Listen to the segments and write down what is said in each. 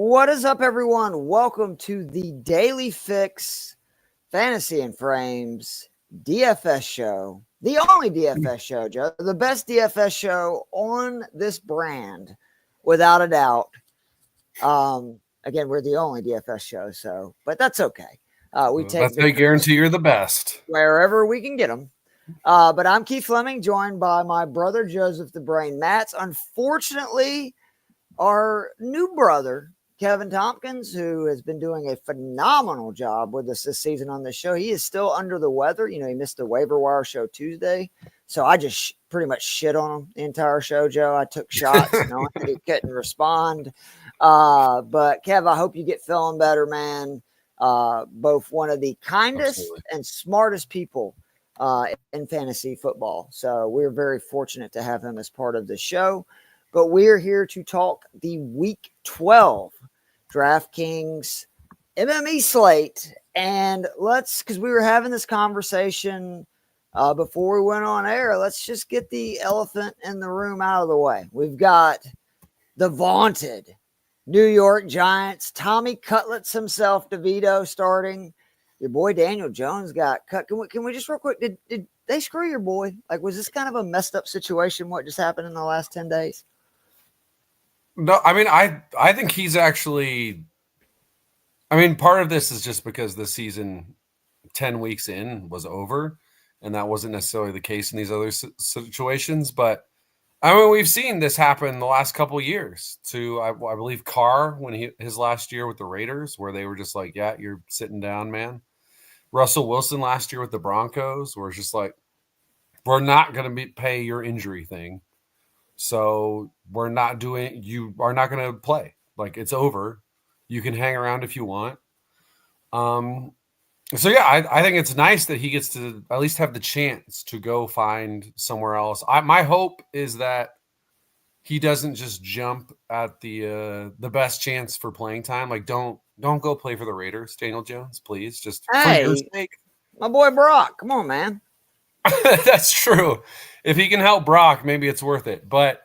What is up, everyone? Welcome to the Daily Fix Fantasy and Frames DFS show. The only DFS show, Joe. The best DFS show on this brand, without a doubt. Again, we're the only DFS show, but that's okay. That's a guarantee you're the best. Wherever we can get them. But I'm Keith Fleming, joined by my brother, Joseph the Brain Matz. Unfortunately, our new brother, Kevin Tompkins, who has been doing a phenomenal job with us this season on this show. He is still under the weather. You know, he missed the waiver wire show Tuesday. So I just pretty much shit on him the entire show, Joe. I took shots knowing that he couldn't respond. But Kev, I hope you get feeling better, man. Both one of the kindest and smartest people in fantasy football. So we're very fortunate to have him as part of the show. But we're here to talk the Week 12 DraftKings MME slate. And because we were having this conversation before we went on air, let's just get the elephant in the room out of the way. We've got the vaunted New York Giants, Tommy Cutlets himself, DeVito starting. Your boy Daniel Jones got cut. Can we just real quick, did they screw your boy? Like, was this kind of a messed up situation, what just happened in the last 10 days? No, I mean, I think he's actually – I mean, part of this is just because the season 10 weeks in was over, and that wasn't necessarily the case in these other situations. But, I mean, we've seen this happen the last couple of years to, I believe, Carr when his last year with the Raiders, where they were just like, yeah, you're sitting down, man. Russell Wilson last year with the Broncos, where it's just like, we're not going to pay your injury thing. So you are not going to play. Like, it's over. You can hang around if you want. So yeah, I think it's nice that he gets to at least have the chance to go find somewhere else. My hope is that he doesn't just jump at the best chance for playing time. Like, don't go play for the Raiders, Daniel Jones, please. Just for your sake. My boy Brock, come on, man. That's true. If he can help Brock, maybe it's worth it. But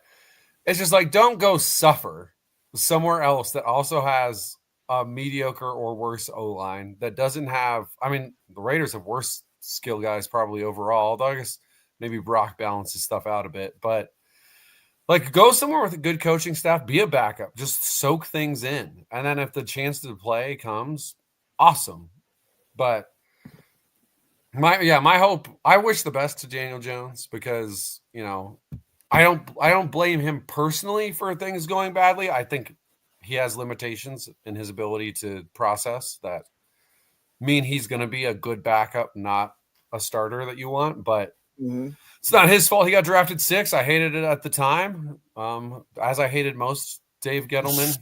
it's just like, don't go suffer somewhere else that also has a mediocre or worse O-line that doesn't have – I mean, the Raiders have worse skill guys probably overall, although I guess maybe Brock balances stuff out a bit. But, like, go somewhere with a good coaching staff, be a backup, just soak things in. And then if the chance to play comes, awesome. But – my hope. I wish the best to Daniel Jones because, you know, I don't blame him personally for things going badly. I think he has limitations in his ability to process that mean he's going to be a good backup, not a starter that you want. But It's not his fault. He got drafted 6. I hated it at the time, as I hated most Dave Gettleman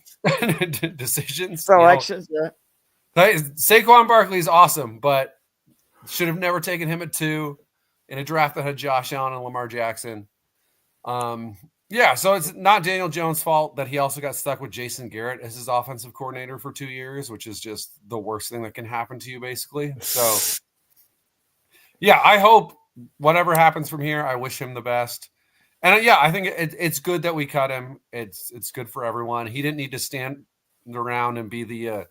decisions. Selections, yeah. Saquon Barkley is awesome, but should have never taken him at 2 in a draft that had Josh Allen and Lamar Jackson. So it's not Daniel Jones' fault that he also got stuck with Jason Garrett as his offensive coordinator for 2 years, which is just the worst thing that can happen to you, basically. So, yeah, I hope whatever happens from here, I wish him the best. And, I think it's good that we cut him. It's good for everyone. He didn't need to stand around and be the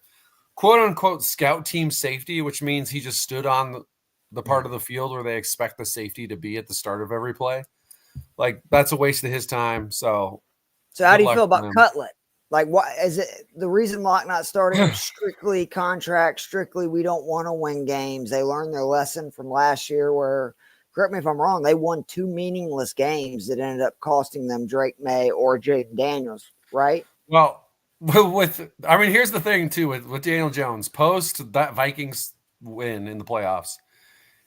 quote-unquote scout team safety, which means he just stood on the part of the field where they expect the safety to be at the start of every play. Like, that's a waste of his time. So how do you feel about Cutlet? Like, what is it? The reason Locke not starting strictly contract, strictly we don't want to win games. They learned their lesson from last year where, correct me if I'm wrong, they won 2 meaningless games that ended up costing them Drake May or Jaden Daniels, right? Well, here's the thing too with Daniel Jones. Post that Vikings win in the playoffs,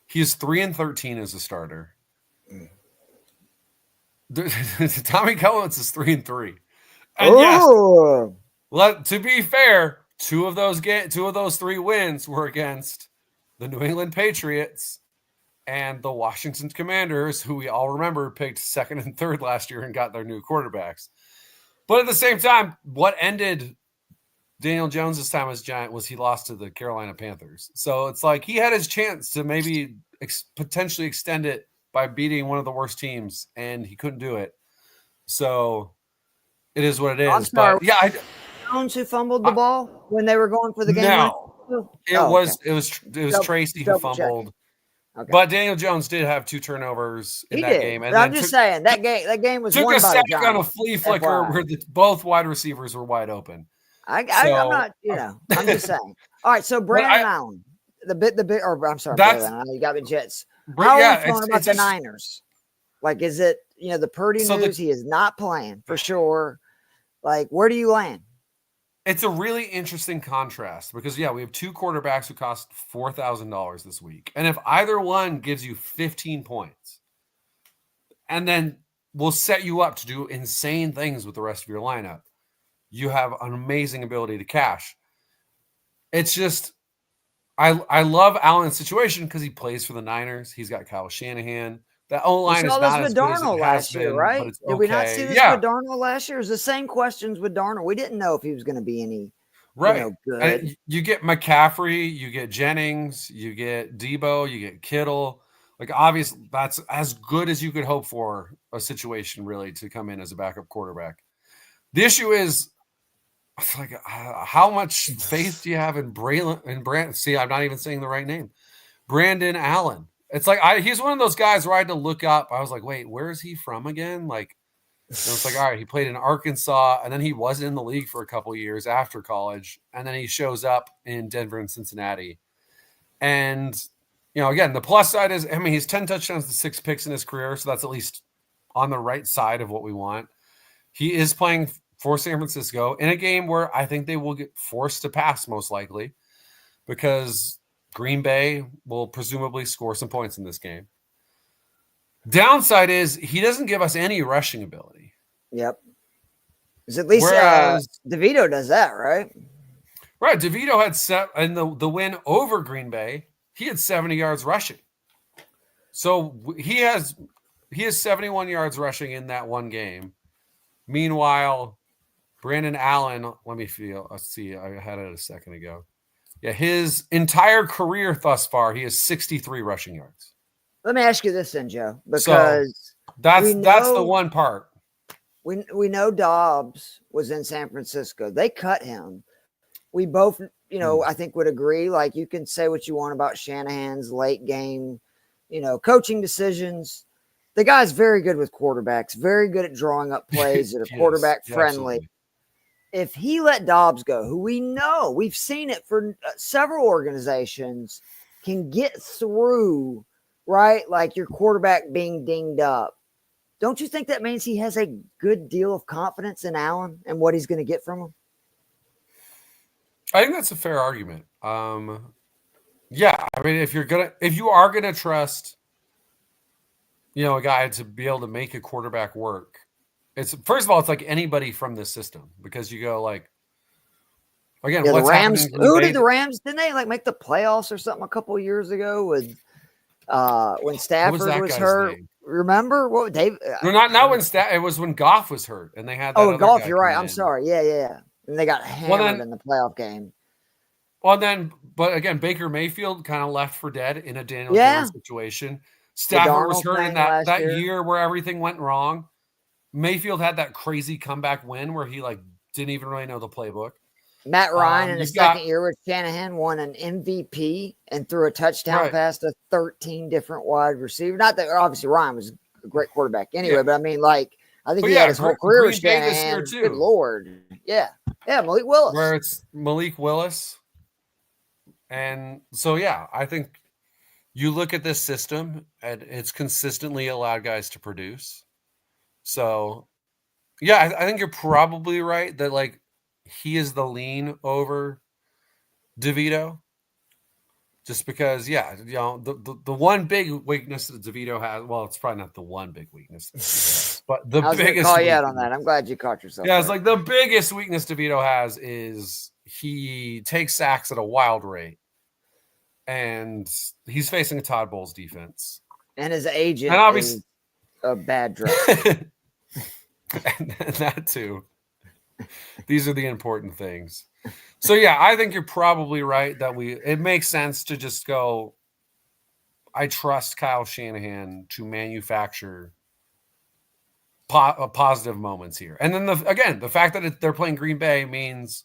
he's 3-13 as a starter. Tommy Cutlets is 3-3. And yes, to be fair, two of those 3 wins were against the New England Patriots and the Washington Commanders, who we all remember picked 2nd and 3rd last year and got their new quarterbacks. But at the same time, what ended Daniel Jones' time as Giant was he lost to the Carolina Panthers. So it's like he had his chance to maybe potentially extend it by beating one of the worst teams, and he couldn't do it. So it is what it is. But yeah, Jones who fumbled the ball when they were going for the game? No, it was Tracy who fumbled. Okay. But Daniel Jones did have 2 turnovers in that game. And I'm just saying that game was took won a by sack the on a flea flicker where both wide receivers were wide open. I'm not, I'm just saying. All right, so Brandon Allen, I'm sorry, you got the Jets. How are we feeling about the Niners? Like, is it the Purdy news? He is not playing for sure. Like, where do you land? It's a really interesting contrast because, we have 2 quarterbacks who cost $4,000 this week. And if either one gives you 15 points and then will set you up to do insane things with the rest of your lineup, you have an amazing ability to cash. It's just, I love Allen's situation because he plays for the Niners. He's got Kyle Shanahan. That O-line is not as good as it has been, right? but it's okay. Did we not see this with Darnold last year? It was the same questions with Darnold. We didn't know if he was going to be any good. And you get McCaffrey, you get Jennings, you get Debo, you get Kittle. Like, obviously, that's as good as you could hope for a situation, really, to come in as a backup quarterback. The issue is, like, how much faith do you have in Brandon? See, I'm not even saying the right name. Brandon Allen. It's like he's one of those guys where I had to look up. I was like, wait, where is he from again? Like, it's like, all right, he played in Arkansas, and then he was in the league for a couple of years after college, and then he shows up in Denver and Cincinnati. And, again, the plus side is, he's 10 touchdowns to 6 picks in his career, so that's at least on the right side of what we want. He is playing for San Francisco in a game where I think they will get forced to pass most likely because Green Bay will presumably score some points in this game. Downside is he doesn't give us any rushing ability. Yep. Because at least DeVito does that, right? Right. DeVito had in the win over Green Bay, he had 70 yards rushing. So he has 71 yards rushing in that one game. Meanwhile, Brandon Allen, let's see, I had it a second ago. Yeah, his entire career thus far, he has 63 rushing yards. Let me ask you this then, Joe, because that's the one part. We know Dobbs was in San Francisco. They cut him. We both, I think would agree. Like, you can say what you want about Shanahan's late game, coaching decisions. The guy's very good with quarterbacks, very good at drawing up plays that are quarterback friendly. Absolutely. If he let Dobbs go, who we know, we've seen it for several organizations, can get through, right? Like your quarterback being dinged up. Don't you think that means he has a good deal of confidence in Allen and what he's going to get from him? I think that's a fair argument. If you are gonna trust, a guy to be able to make a quarterback work, first of all, it's like anybody from this system because you go like, again, the Rams. Who did the Rams? Didn't they make the playoffs or something a couple of years ago with when Stafford was hurt? Name? Remember what Dave? No, not when it was when Goff was hurt and they had that. Oh, Goff, you're right. I'm sorry. Yeah. And they got hammered in the playoff game. Well, but again, Baker Mayfield kind of left for dead in a Daniel Jones situation. Stafford was hurt in that year where everything went wrong. Mayfield had that crazy comeback win where he didn't even really know the playbook. Matt Ryan in his second year with Shanahan won an MVP and threw a touchdown pass to 13 different wide receivers. Not that obviously Ryan was a great quarterback anyway, but I mean, I think he had his whole career with Shanahan. Good Lord. Yeah. Yeah, Malik Willis. Where it's Malik Willis. And so, I think you look at this system and it's consistently allowed guys to produce. So, I think you're probably right that he is the lean over DeVito. Just because, the one big weakness that DeVito has, well, it's probably not the one big weakness, but the biggest. I was going to call you out on that. I'm glad you caught yourself. Yeah, it's the biggest weakness DeVito has is he takes sacks at a wild rate. And he's facing a Todd Bowles defense. And his agent is a bad drug. and that too. These are the important things. So, I think you're probably right that it makes sense to just go, I trust Kyle Shanahan to manufacture positive moments here. And then, the fact that they're playing Green Bay means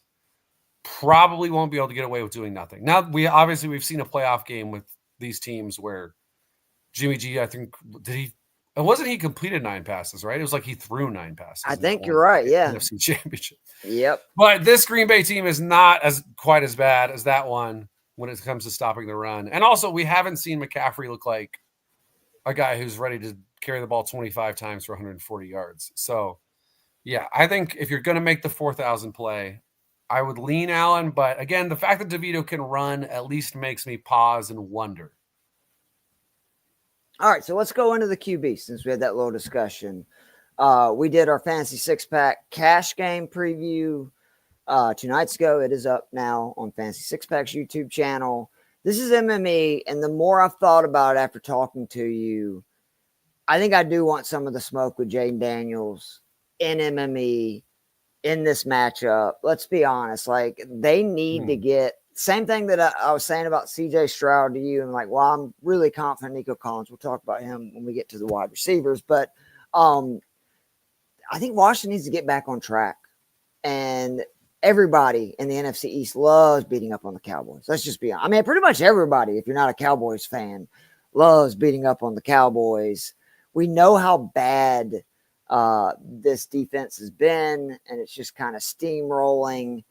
probably won't be able to get away with doing nothing. Now, we've seen a playoff game with these teams where Jimmy G, I think, he completed 9 passes, right? It was like he threw 9 passes. I think you're right. Yeah. NFC Championship. Yep. But this Green Bay team is not quite as bad as that one when it comes to stopping the run. And also, we haven't seen McCaffrey look like a guy who's ready to carry the ball 25 times for 140 yards. So, yeah, I think if you're going to make the 4,000 play, I would lean Allen. But again, the fact that DeVito can run at least makes me pause and wonder. All right, so let's go into the QB since we had that little discussion. We did our Fantasy Six-Pack cash game preview 2 nights ago. It is up now on Fantasy Six-Pack's YouTube channel. This is MME, and the more I've thought about it after talking to you, I think I do want some of the smoke with Jaden Daniels in MME in this matchup. Let's be honest. Like, they need to get – same thing that I was saying about CJ Stroud to you, and like, well, I'm really confident Nico Collins. We'll talk about him when we get to the wide receivers. But I think Washington needs to get back on track. And everybody in the NFC East loves beating up on the Cowboys. Let's just be honest. I mean, pretty much everybody, if you're not a Cowboys fan, loves beating up on the Cowboys. We know how bad this defense has been, and it's just kind of steamrolling.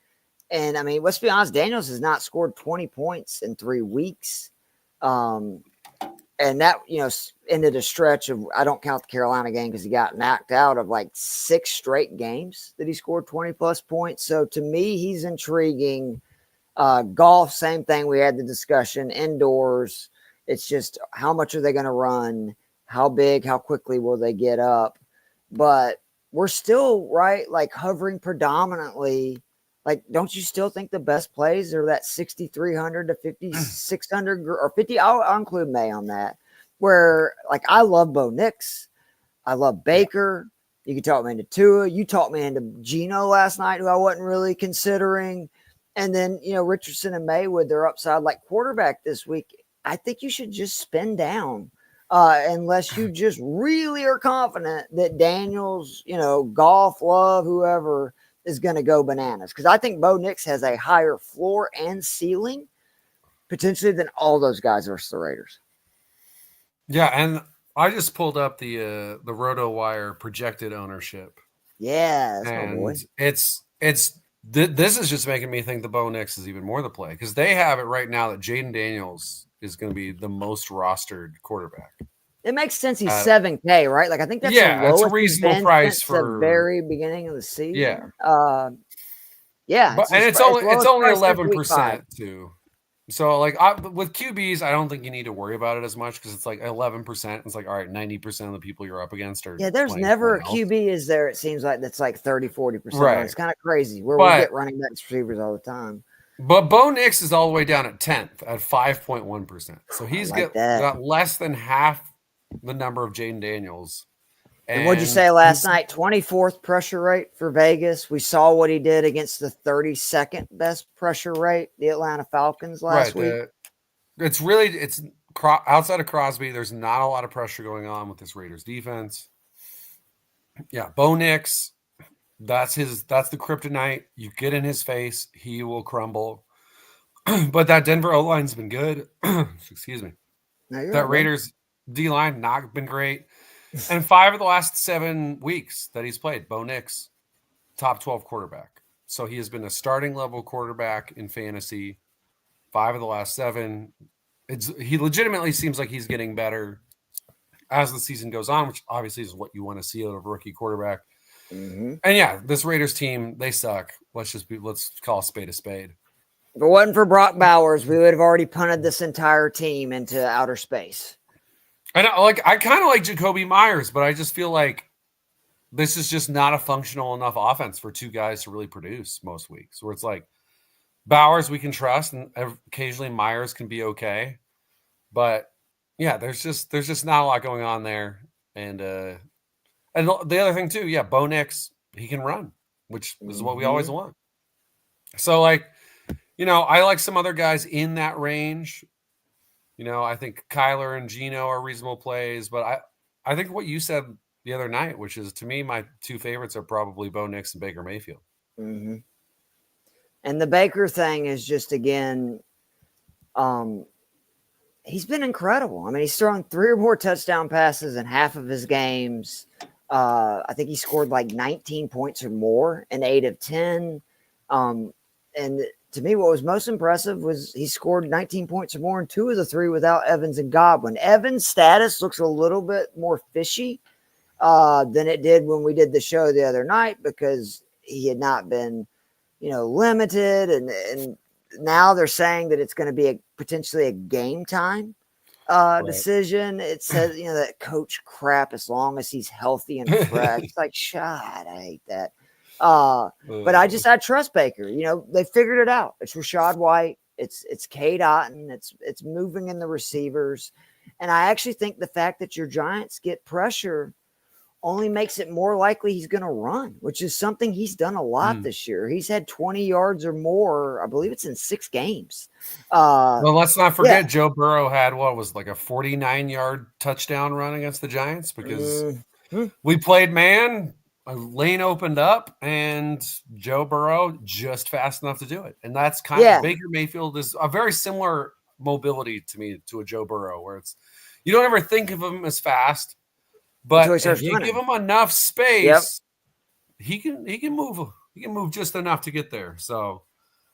And, I mean, let's be honest, Daniels has not scored 20 points in 3 weeks. And that, ended a stretch of, I don't count the Carolina game because he got knocked out, of like 6 straight games that he scored 20-plus points. So, to me, he's intriguing. Golf, same thing. We had the discussion indoors. It's just how much are they going to run? How big, how quickly will they get up? But we're still, right, like hovering predominantly. Like, don't you still think the best plays are that 6,300 to 5,600 or 50? I'll include May on that. Where, like, I love Bo Nix. I love Baker. You can talk me into Tua. You talked me into Geno last night, who I wasn't really considering. And then, Richardson and May with their upside, like quarterback this week. I think you should just spin down unless you just really are confident that Daniels, Goff, Love, whoever – is going to go bananas, because I think Bo Nix has a higher floor and ceiling potentially than all those guys versus the Raiders. Yeah, and I just pulled up the RotoWire projected ownership. Yeah, that's my boy. This is just making me think the Bo Nix is even more the play, because they have it right now that Jaden Daniels is going to be the most rostered quarterback. It makes sense. He's $7K, right? Like, I think that's it's a reasonable price for the very beginning of the season. Yeah, and it's only 11% too. So, like, with QBs, I don't think you need to worry about it as much, because it's like 11%. It's like, all right, 90% of the people you're up against are. Yeah, there's never a QB, is there? It seems like that's like 30-40%. Right. It's kind of crazy where we get running backs receivers all the time. But Bo Nix is all the way down at 10th at 5.1%. So he's got less than half the number of Jaden Daniels. And what'd you say last night? 24th pressure rate for Vegas. We saw what he did against the 32nd best pressure rate, the Atlanta Falcons last week. It's outside of Crosby, there's not a lot of pressure going on with this Raiders defense. Yeah, Bo Nix, that's the kryptonite. You get in his face, he will crumble. But that Denver O-line's been good. Excuse me. That Raiders D-line not been great. And 5 of the last 7 weeks that he's played, Bo Nix, top 12 quarterback. So he has been a starting level quarterback in fantasy 5 of the last 7. He legitimately seems like he's getting better as the season goes on, which obviously is what you want to see out of a rookie quarterback. Mm-hmm. And yeah, this Raiders team, they suck. Let's call a spade a spade. If it wasn't for Brock Bowers, we would have already punted this entire team into outer space. I kind of like Jacoby Myers, but I just feel like this is just not a functional enough offense for 2 guys to really produce most weeks. Where it's like Bowers we can trust, and occasionally Myers can be okay, but yeah, there's just not a lot going on there. And the other thing too, yeah, Bo Nix, he can run, which is what we always want. So I like some other guys in that range. I think Kyler and Geno are reasonable plays, but I think what you said the other night, which is, to me, my 2 favorites are probably Bo Nix and Baker Mayfield. Mm-hmm. And the Baker thing is just, again, he's been incredible. I mean, he's thrown 3 or more touchdown passes in half of his games. I think he scored like 19 points or more in 8 of 10. And to me, what was most impressive was he scored 19 points or more in 2 of the 3 without Evans and Godwin. Evans' status looks a little bit more fishy than it did when we did the show the other night, because he had not been, limited. And now they're saying that it's going to be potentially a game time decision. It says, that coach crap, as long as he's healthy and fresh. It's like, shot, I hate that. But I trust Baker. They figured it out. It's Rashad White. It's Cade Otton. It's moving in the receivers. And I actually think the fact that your Giants get pressure only makes it more likely he's going to run, which is something he's done a lot this year. He's had 20 yards or more. I believe it's in 6 games. Well, let's not forget Joe Burrow had a 49-yard touchdown run against the Giants, because we played man, a lane opened up, and Joe Burrow just fast enough to do it. And that's kind of Baker Mayfield is a very similar mobility to me to a Joe Burrow, where it's you don't ever think of him as fast. But if you give him enough space, he can move. He can move just enough to get there. So,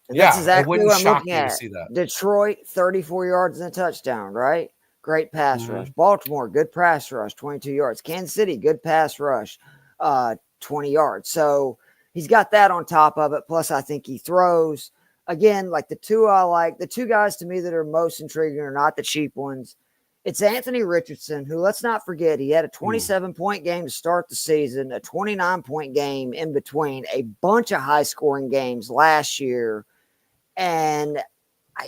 that's exactly what I'm looking at. To see that. Detroit, 34 yards and a touchdown, right? Great pass rush. Baltimore, good pass rush, 22 yards. Kansas City, good pass rush, 20 yards. So he's got that on top of it. Plus, I think he throws. Again, like the 2 I like, the 2 guys to me that are most intriguing are not the cheap ones. It's Anthony Richardson, who, let's not forget, he had a 27-point game to start the season, a 29-point game in between, a bunch of high-scoring games last year. And,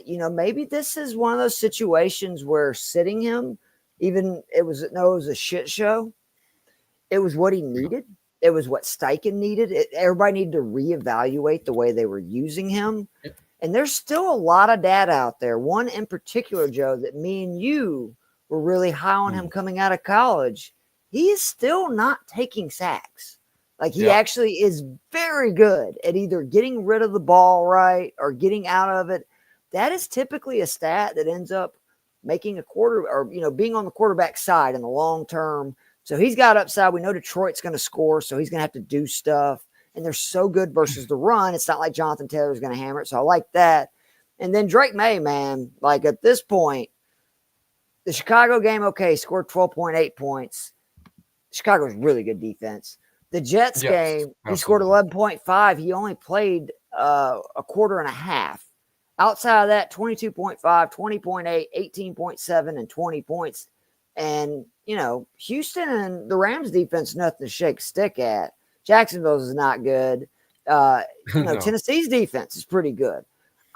maybe this is one of those situations where sitting him, even it was a shit show. It was what he needed. It was what Steichen needed. Everybody needed to reevaluate the way they were using him. And there's still a lot of data out there. One in particular, Joe, that me and you were really high on him coming out of college. He is still not taking sacks. Like, he actually is very good at either getting rid of the ball right or getting out of it. That is typically a stat that ends up making a quarter or, being on the quarterback side in the long term. So he's got upside. We know Detroit's going to score, so he's going to have to do stuff. And they're so good versus the run. It's not like Jonathan Taylor's going to hammer it. So I like that. And then Drake May, man, like at this point, the Chicago game, scored 12.8 points. Chicago's really good defense. The Jets game, he scored 11.5. He only played a quarter and a half. Outside of that, 22.5, 20.8, 18.7, and 20 points. And, Houston and the Rams defense, nothing to shake a stick at. Jacksonville's is not good. No. Tennessee's defense is pretty good.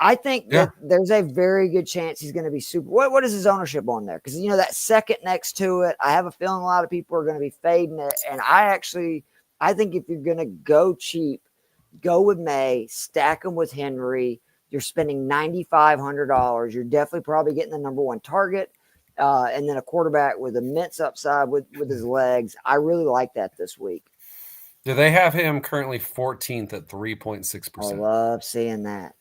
I think that there's a very good chance he's going to be super. What is his ownership on there? Because, that second next to it, I have a feeling a lot of people are going to be fading it. And I think if you're going to go cheap, go with May, stack him with Henry. You're spending $9,500. You're definitely probably getting the number 1 target. And then a quarterback with immense upside with his legs. I really like that this week. Do they have him currently 14th at 3.6%? I love seeing that.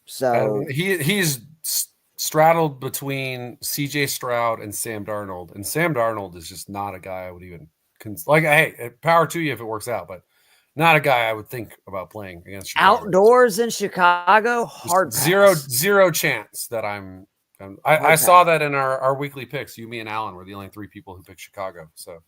So he's straddled between CJ Stroud and Sam Darnold, and Sam Darnold is just not a guy I would even hey, power to you if it works out, but not a guy I would think about playing against Chicago. Outdoors in Chicago, hard pass. Zero chance that I saw that in our weekly picks. You, me, and Alan were the only 3 people who picked Chicago. So,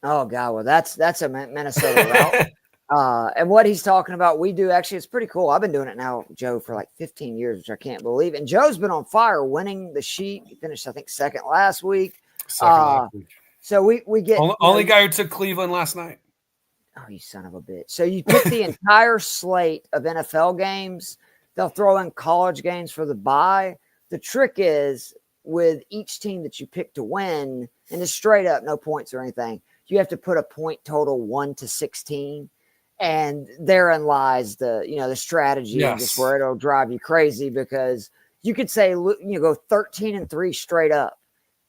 oh god, well that's a Minnesota route. And what he's talking about, we do actually, it's pretty cool. I've been doing it now, Joe, for like 15 years, which I can't believe. And Joe's been on fire winning the sheet. He finished, I think, second last week. So we get only guy who took Cleveland last night. Oh, you son of a bitch. So you pick the entire slate of NFL games. They'll throw in college games for the bye. The trick is with each team that you pick to win, and it's straight up, no points or anything, you have to put a point total 1 to 16. And therein lies the strategy, and just where it'll drive you crazy, because you could say, go 13-3 straight up.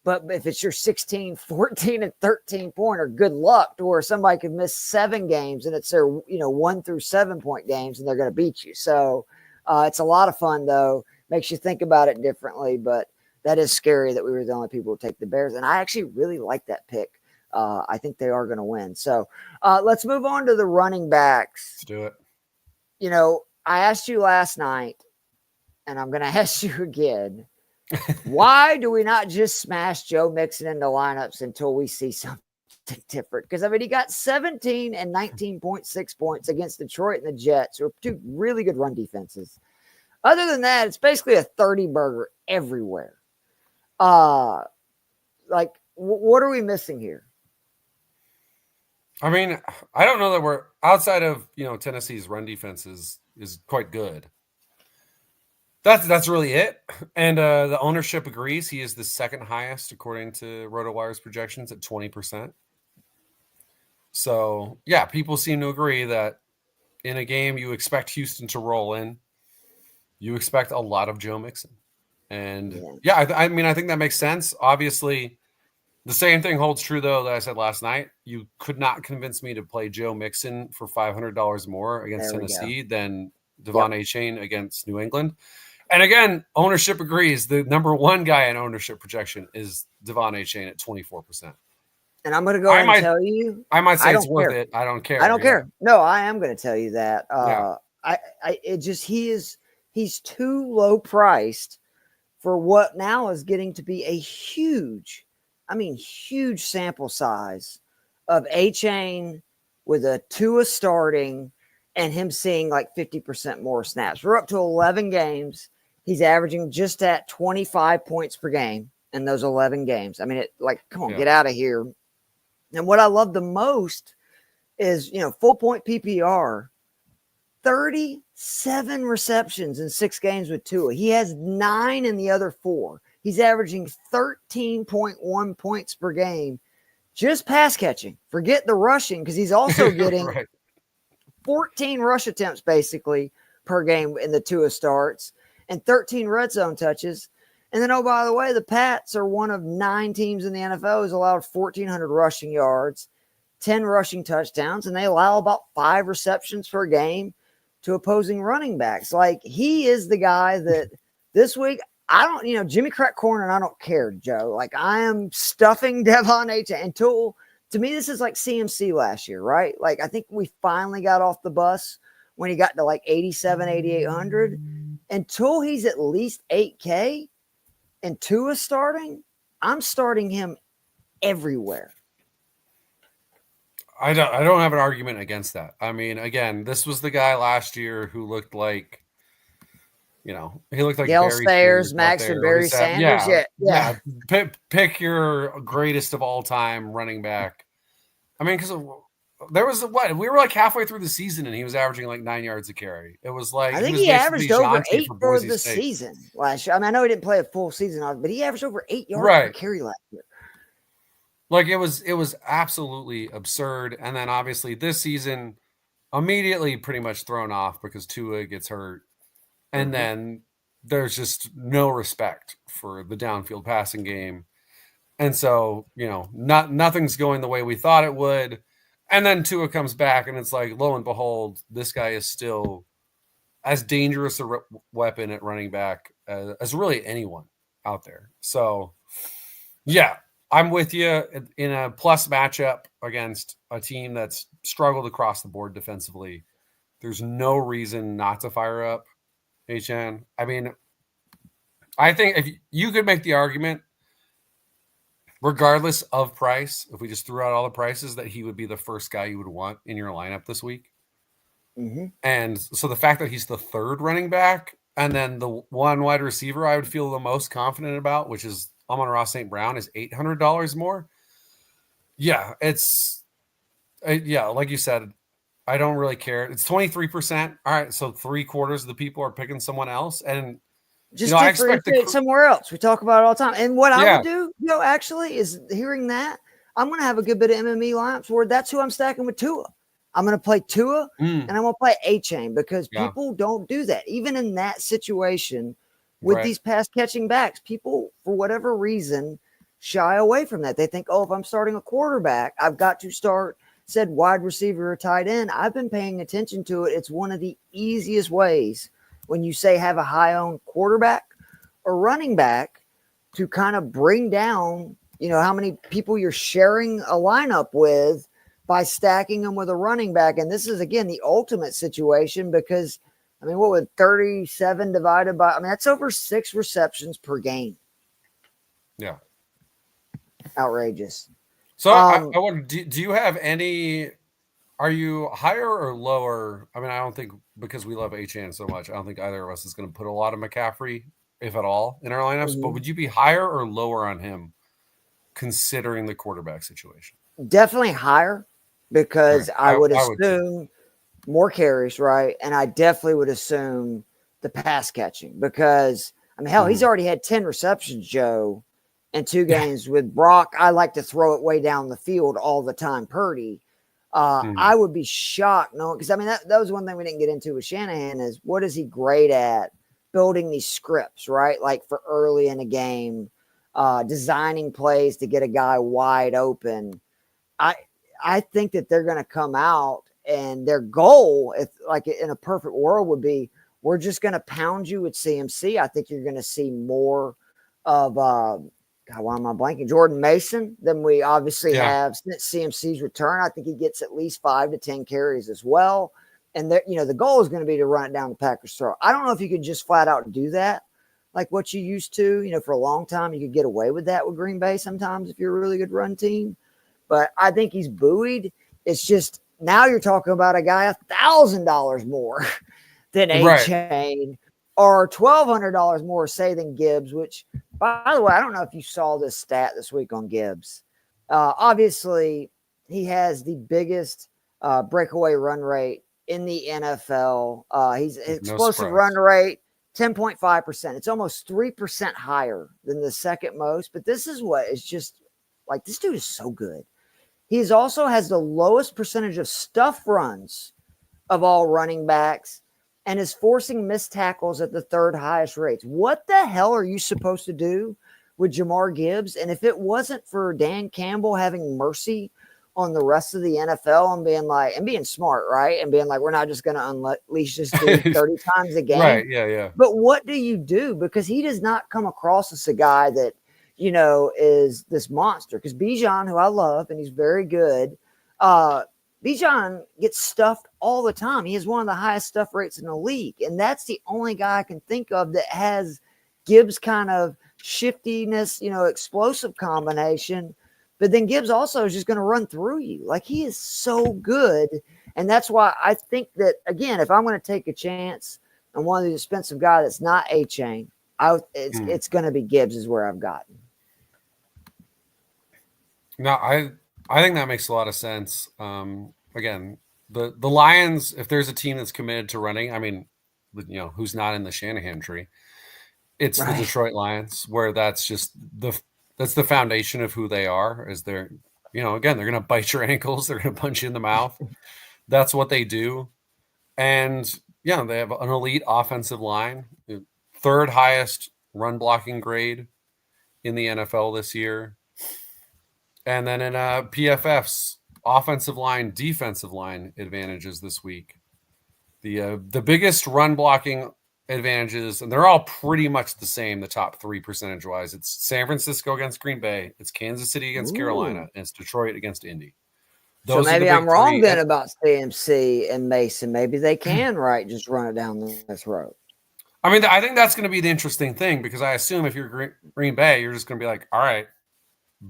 But if it's your 16, 14, and 13 pointer, good luck to where somebody could miss 7 games and it's their, 1 through 7 point games and they're going to beat you. So It's a lot of fun, though. Makes you think about it differently, but that is scary that we were the only people who take the Bears. And I actually really like that pick. I think they are going to win. So let's move on to the running backs. Let's do it. You know, I asked you last night, and I'm going to ask you again. Why do we not just smash Joe Mixon into lineups until we see something different? Because, I mean, he got 17 and 19.6 points against Detroit and the Jets, who are two really good run defenses. Other than that, it's basically a 30 burger everywhere. What are we missing here? I mean, I don't know that we're outside of, Tennessee's run defense is quite good. That's really it. And the ownership agrees. He is the second highest according to RotoWire's projections at 20%. So, yeah, people seem to agree that in a game you expect Houston to roll in. You expect a lot of Joe Mixon. And, I think that makes sense. Obviously, the same thing holds true, though, that I said last night. You could not convince me to play Joe Mixon for $500 more against Tennessee than Devon Achane against New England. And again, ownership agrees. The number one guy in ownership projection is Devon Achane at 24%. And I'm going to go ahead and tell you. I might say it's worth it. I don't care. I don't care. No, I am going to tell you that. He's too low priced for what now is getting to be a huge sample size of Achane with a Tua starting and him seeing like 50% more snaps. We're up to 11 games. He's averaging just at 25 points per game in those 11 games. I mean, come on, get out of here. And what I love the most is, full point PPR, 37 receptions in 6 games with Tua. He has 9 in the other 4. He's averaging 13.1 points per game, just pass catching. Forget the rushing, because he's also getting 14 rush attempts basically per game in the Tua starts and 13 red zone touches. And then, oh, by the way, the Pats are one of 9 teams in the NFL who's allowed 1,400 rushing yards, 10 rushing touchdowns, and they allow about 5 receptions per game to opposing running backs. Like, he is the guy that this week, Jimmy crack corner, and I don't care, Joe. Like, I am stuffing Devon Achane until, to me, this is like CMC last year, right? Like, I think we finally got off the bus when he got to like 87, 8,800. Until he's at least 8K and Tua starting, I'm starting him everywhere. I don't have an argument against that. I mean, again, this was the guy last year who looked like, he looked like Gale Barry Sayers, Max, and Barry Sanders. Yeah. Pick your greatest of all time running back. I mean, because there was we were like halfway through the season and he was averaging like 9 yards a carry. It was like, I think he averaged over 8 for the season last year. I mean, I know he didn't play a full season, but he averaged over 8 yards per carry last year. Like, it was absolutely absurd. And then obviously this season, immediately pretty much thrown off because Tua gets hurt. And then there's just no respect for the downfield passing game. And so, nothing's going the way we thought it would. And then Tua comes back and it's like, lo and behold, this guy is still as dangerous a weapon at running back as really anyone out there. So, yeah, I'm with you in a plus matchup against a team that's struggled across the board defensively. There's no reason not to fire up Achane. I mean, I think if you could make the argument, regardless of price, if we just threw out all the prices, that he would be the first guy you would want in your lineup this week. And so the fact that he's the third running back and then the one wide receiver I would feel the most confident about, which is Amon-Ra St. Brown, is $800 more. Yeah, like you said, I don't really care. It's 23%. All right, so 3/4 of the people are picking someone else, and just I expect somewhere else. We talk about it all the time. And what I would do, actually, is hearing that I'm going to have a good bit of MME lineups where that's who I'm stacking with Tua. I'm going to play Tua and I'm going to play Achane because people don't do that. Even in that situation with these pass catching backs, people, for whatever reason, shy away from that. They think, if I'm starting a quarterback, I've got to start said wide receiver or tight end. I've been paying attention to it. It's one of the easiest ways when you say have a high-owned quarterback or running back to kind of bring down, how many people you're sharing a lineup with by stacking them with a running back. And this is, again, the ultimate situation because, what would 37 divided by, that's over 6 receptions per game. Yeah. Outrageous. So I wonder, do you have any, are you higher or lower? I don't think, because we love Achane so much, I don't think either of us is going to put a lot of McCaffrey, if at all, in our lineups. Mm-hmm. But would you be higher or lower on him considering the quarterback situation? Definitely higher, because I would assume more carries, right? And I definitely would assume the pass catching because, he's already had 10 receptions, Joe, and 2 games with Brock. I like to throw it way down the field all the time, Purdy. I would be shocked, because that was one thing we didn't get into with Shanahan is what is he great at? Building these scripts, right? Like for early in a game, designing plays to get a guy wide open. I think that they're going to come out and their goal, if like in a perfect world, would be we're just going to pound you with CMC. I think you're going to see more of why am I blanking? Jordan Mason than we obviously have since CMC's return. I think he gets at least 5 to 10 carries as well. And the goal is going to be to run it down the Packers' throat. I don't know if you could just flat out do that like what you used to. For a long time, you could get away with that with Green Bay sometimes if you're a really good run team. But I think he's buoyed. It's just now you're talking about a guy $1,000 more than Achane or $1,200 more, say, than Gibbs, which, by the way, I don't know if you saw this stat this week on Gibbs. Obviously, he has the biggest breakaway run rate in the NFL. He's explosive run rate, 10.5%. It's almost 3% higher than the second most. But this is what is just like, this dude is so good. He also has the lowest percentage of stuff runs of all running backs and is forcing missed tackles at the 3rd highest rates. What the hell are you supposed to do with Jamar Gibbs? And if it wasn't for Dan Campbell having mercy on the rest of the NFL and being smart, right? And being like, we're not just going to unleash this dude 30 times a game. Right, yeah. But what do you do? Because he does not come across as a guy that, is this monster. Because Bijan, who I love, and he's very good, Bijan gets stuffed all the time. He has one of the highest stuff rates in the league. And that's the only guy I can think of that has Gibbs' kind of shiftiness, explosive combination. But then Gibbs also is just going to run through you. Like, he is so good. And that's why I think that, again, if I'm going to take a chance on one of the expensive guy that's not Achane, it's going to be Gibbs is where I've gotten. No, I think that makes a lot of sense. Again, the Lions, if there's a team that's committed to running, who's not in the Shanahan tree, it's the Detroit Lions, where that's just that's the foundation of who they are. Is they're, again, they're going to bite your ankles, they're going to punch you in the mouth. That's what they do. And they have an elite offensive line, 3rd highest run blocking grade in the NFL this year. And then in PFF's offensive line, defensive line advantages this week. The biggest run blocking advantages, and they're all pretty much the same, the top 3 percentage-wise. It's San Francisco against Green Bay, it's Kansas City against Carolina, and it's Detroit against Indy. So maybe I'm wrong then about CMC and Mason. Maybe they can, just run it down this road. I think that's going to be the interesting thing, because I assume if you're Green Bay, you're just going to be like, all right,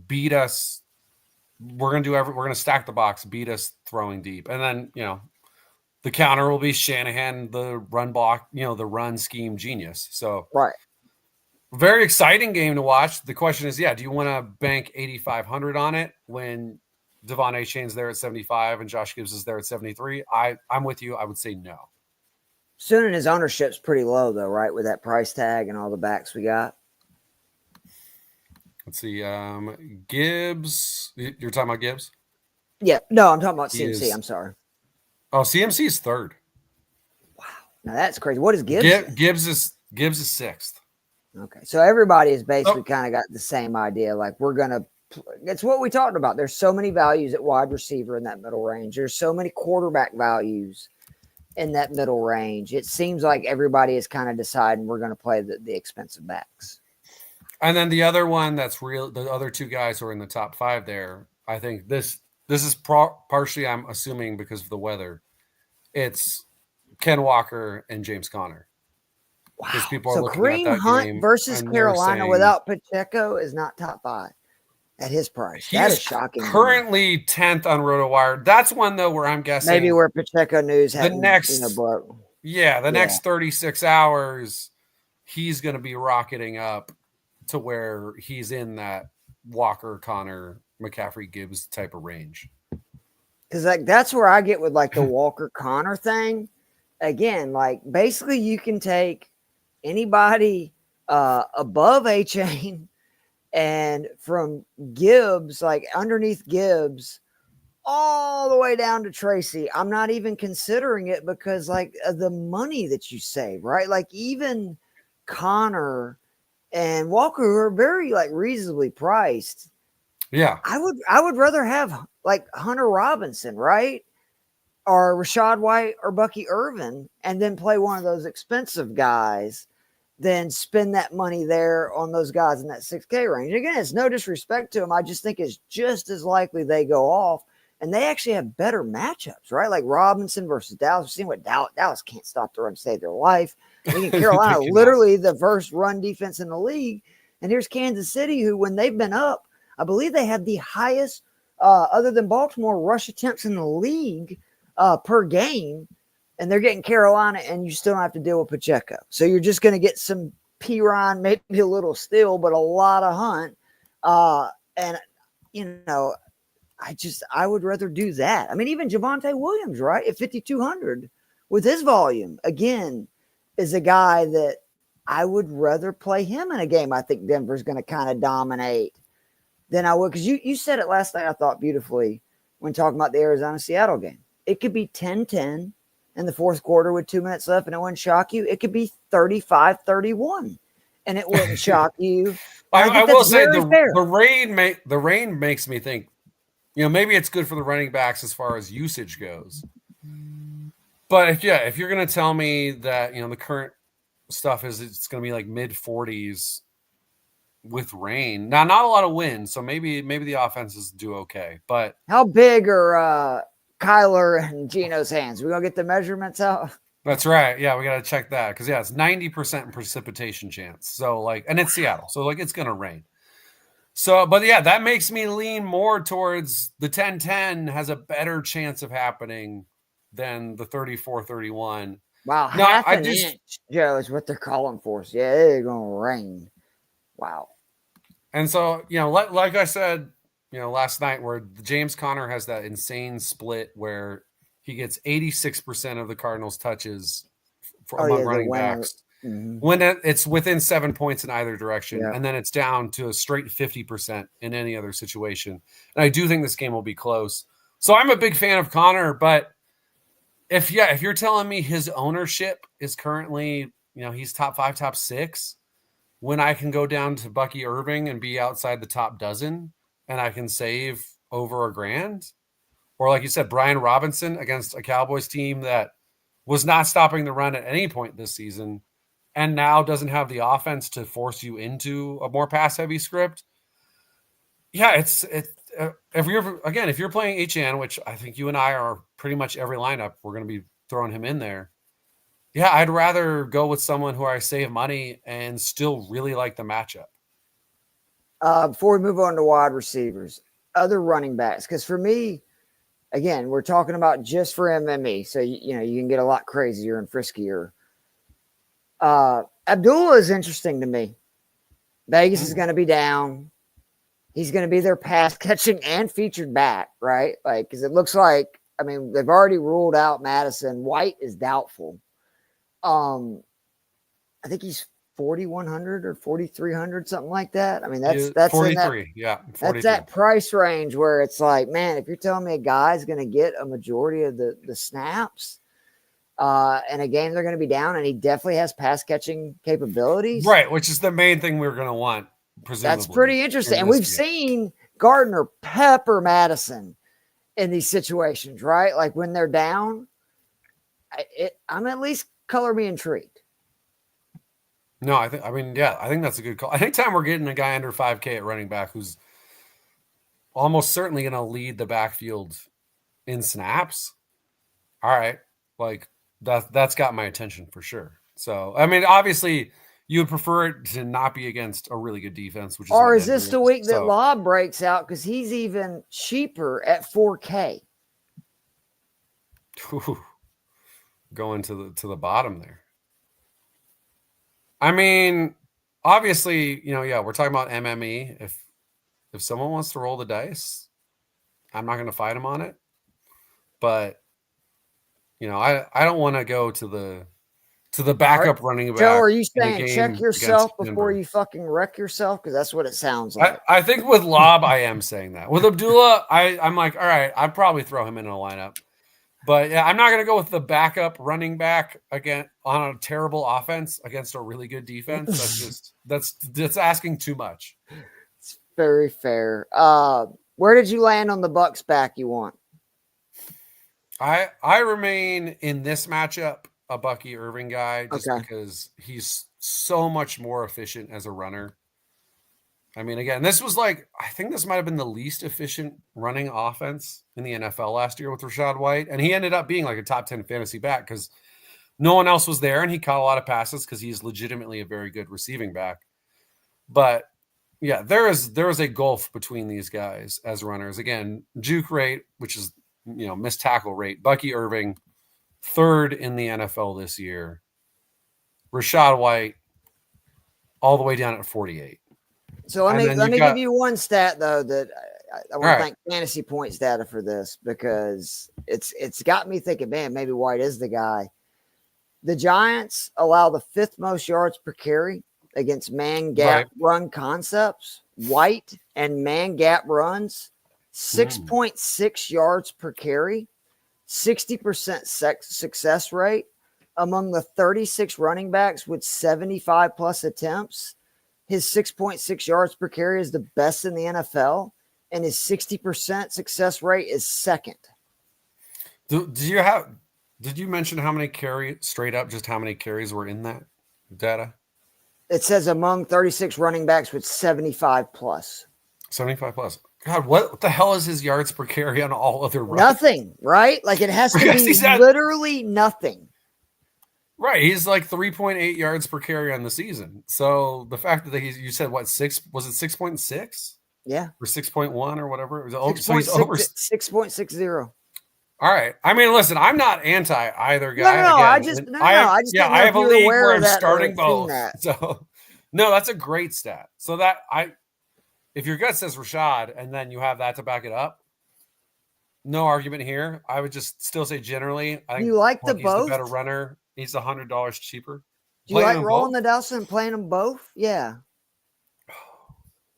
beat us. We're going to stack the box, beat us throwing deep. And then, the counter will be Shanahan, the run block, the run scheme genius. So very exciting game to watch. The question is, do you want to bank 8,500 on it when Devon Achane's there at 75 and Josh Gibbs is there at 73? I'm with you. I would say no. Soon, his ownership's pretty low though, right? With that price tag and all the backs we got. Let's see. Gibbs. You're talking about Gibbs? Yeah. No, I'm talking about CMC. I'm sorry. Oh, CMC is 3rd. Wow. Now that's crazy. What is Gibbs? Gibbs is 6th. Okay. So everybody has basically kind of got the same idea. Like, it's what we talked about. There's so many values at wide receiver in that middle range. There's so many quarterback values in that middle range. It seems like everybody is kind of deciding we're going to play the expensive backs. And then the other one that's real, the other two guys who are in the top 5 there, I think this is partially, I'm assuming, because of the weather. It's Ken Walker and James Conner. Wow. People are so looking at Kareem that Hunt game versus and they're Carolina saying, without Pacheco is not top 5 at his price. That is shocking. Currently 10th on RotoWire. That's one though where I'm guessing maybe where Pacheco news the next broke. next 36 hours he's going to be rocketing up to where he's in that Walker, Connor, McCaffrey, Gibbs type of range. Because that's where I get with the Walker Connor thing. Again, basically you can take anybody above A-Chain and from Gibbs, underneath Gibbs, all the way down to Tracy. I'm not even considering it because the money that you save, right? Even Connor and Walker, who are very reasonably priced. Yeah. I would rather have Hunter Robinson, right? Or Rashad White or Bucky Irvin, and then play one of those expensive guys than spend that money there on those guys in that 6K range. Again, it's no disrespect to them. I just think it's just as likely they go off, and they actually have better matchups, right? Like Robinson versus Dallas. We've seen what Dallas can't stop the run to save their life. I think in Carolina, literally the first run defense in the league. And here's Kansas City, who, when they've been up, I believe they had the highest, other than Baltimore, rush attempts in the league per game. And they're getting Carolina, and you still don't have to deal with Pacheco. So you're just going to get some Piron, maybe a little Still, but a lot of Hunt. And, I would rather do that. I mean, even Javonte Williams, right, at 5,200 with his volume, again, is a guy that I would rather play him in a game. I think Denver's going to kind of dominate than I would. Because you said it last night, I thought, beautifully, when talking about the Arizona-Seattle game. It could be 10-10 in the fourth quarter with 2 minutes left, and it wouldn't shock you. It could be 35-31, and it wouldn't shock you. I will say the rain makes me think, maybe it's good for the running backs as far as usage goes. But if you're going to tell me that, the current stuff is it's going to be mid 40s with rain. Now, not a lot of wind, so maybe the offenses do okay. But how big are Kyler and Gino's hands? We're going to get the measurements out. That's right. Yeah, we got to check that because it's 90% precipitation chance. So and it's Seattle, so it's going to rain. So, but yeah, that makes me lean more towards the 10-10 has a better chance of happening than the 34-31. Wow, half an inch, Joe, is what they're calling for us. Yeah, it's going to rain. Wow. And so, like I said, last night, where James Conner has that insane split where he gets 86% of the Cardinals' touches among running backs. Mm-hmm. When it's within 7 points in either direction, and then it's down to a straight 50% in any other situation. And I do think this game will be close. So I'm a big fan of Conner, but if you're telling me his ownership is currently, he's top 5, top 6, when I can go down to Bucky Irving and be outside the top dozen and I can save over $1,000, or like you said, Brian Robinson against a Cowboys team that was not stopping the run at any point this season and now doesn't have the offense to force you into a more pass-heavy script. Yeah, if you're playing HN, which I think you and I are pretty much every lineup, we're going to be throwing him in there. Yeah, I'd rather go with someone who I save money and still really like the matchup. Before we move on to wide receivers, other running backs, because for me, again, we're talking about just for MME, so you can get a lot crazier and friskier. Abdullah is interesting to me. Vegas is going to be down. He's going to be their pass catching and featured back, right? Because it looks like, they've already ruled out Madison. White is doubtful. I think he's 4,100 or 4,300, something like that. That's 43. That's that price range where it's man, if you're telling me a guy's going to get a majority of the snaps in a game they're going to be down, and he definitely has pass catching capabilities, right? Which is the main thing we're going to want. Presumably, that's pretty interesting. And we've seen Gardner pepper Madison in these situations, right? When they're down. I'm at least color me intrigued. No, I think that's a good call. Anytime we're getting a guy under 5K at running back who's almost certainly going to lead the backfield in snaps, all right, like that's got my attention for sure. So, I mean, obviously, you would prefer it to not be against a really good defense, which is Or what is this the week that Lob breaks out because he's even cheaper at 4K? Going to the bottom there. I mean, obviously, we're talking about MME. If someone wants to roll the dice, I'm not going to fight him on it. But I don't want to go to the backup running back. Joe, are you saying check yourself before you fucking wreck yourself? Because that's what it sounds like. I think with Lob, I am saying that. With Abdullah, I'm like, all right, I'd probably throw him in a lineup. But yeah, I'm not going to go with the backup running back again on a terrible offense against a really good defense. That's asking too much. It's very fair. Where did you land on the Bucks back you want? I remain in this matchup a Bucky Irving guy just because he's so much more efficient as a runner. I mean, again, I think this might have been the least efficient running offense in the NFL last year with Rachaad White. And he ended up being like a top 10 fantasy back because no one else was there. And he caught a lot of passes because he's legitimately a very good receiving back. But yeah, there is a gulf between these guys as runners. Again, juke rate, which is, missed tackle rate. Bucky Irving, third in the NFL this year. Rachaad White, all the way down at 48. So let me give you one stat though that I want to thank Fantasy Points data for this because it's got me thinking, man, maybe White is the guy. The Giants allow the 5th most yards per carry against man gap run concepts. White and man gap runs 6.6 yards per carry, 60% success rate among the 36 running backs with 75 plus attempts. His 6.6 yards per carry is the best in the NFL, and his 60% success rate is second. Did you mention how many how many carries were in that data? It says among 36 running backs with 75 plus. 75 plus. God, what the hell is his yards per carry on all other runs? Nothing, right? Like it has to be literally nothing. Right, he's like 3.8 yards per carry on the season. So the fact that you said what 6 was it 6.6? Yeah, or 6.1 or whatever. So he's over 6.60. All right. I mean, listen, I'm not anti either guy. I have a league where I'm starting both. So no, that's a great stat. So if your gut says Rachaad and then you have that to back it up, no argument here. I would just still say generally, I think you like he's the better runner. He's $100 cheaper. Do you like rolling the dice and playing them both? Yeah.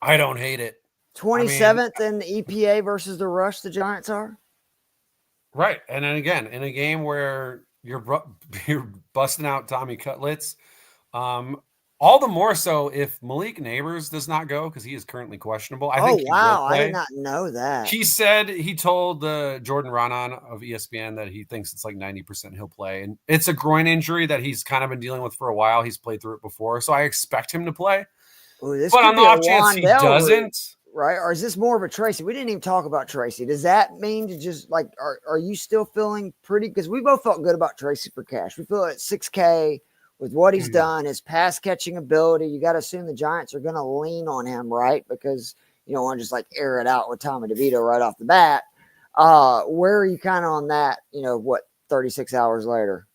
I don't hate it. 27th in the EPA versus the rush the Giants are. Right. And then again, in a game where you're busting out Tommy Cutlets, all the more so if Malik Neighbors does not go because he is currently questionable. I think I did not know that. He told Jordan Raanan of ESPN that he thinks it's like 90% he'll play. And it's a groin injury that he's kind of been dealing with for a while. He's played through it before. So I expect him to play. But on the off chance he doesn't. Right? Or is this more of a Tracy? We didn't even talk about Tracy. Does that mean to just like, are you still feeling pretty? Because we both felt good about Tracy for cash. We feel at 6K. With what he's done, his pass catching ability, you got to assume the Giants are going to lean on him, right? Because you don't want to just like air it out with Tommy DeVito right off the bat. Where are you kind of on that? 36 hours later?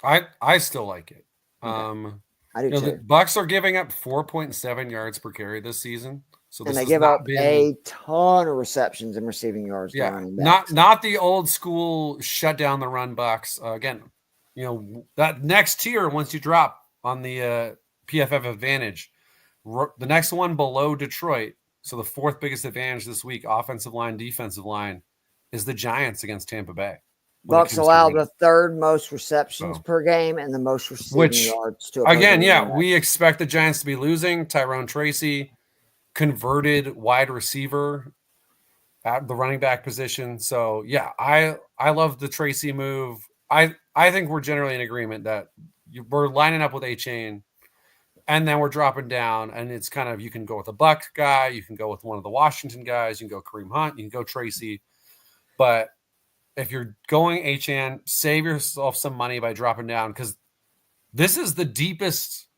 I still like it. Okay. I do too. The Bucks are giving up 4.7 yards per carry this season. So and they give up a ton of receptions and receiving yards. Yeah, not the old school shut down the run Bucks. Again, that next tier, once you drop on the PFF advantage, the next one below Detroit, so the 4th biggest advantage this week, offensive line, defensive line, is the Giants against Tampa Bay. Bucks allow the 3rd most receptions per game and the most receiving yards. We expect the Giants to be losing. Tyrone Tracy, converted wide receiver at the running back position. So, yeah, I love the Tracy move. I think we're generally in agreement that we're lining up with A-Chain, and then we're dropping down, and it's kind of, you can go with a Buck guy, you can go with one of the Washington guys, you can go Kareem Hunt, you can go Tracy. But if you're going A-Chan, save yourself some money by dropping down, because this is the deepest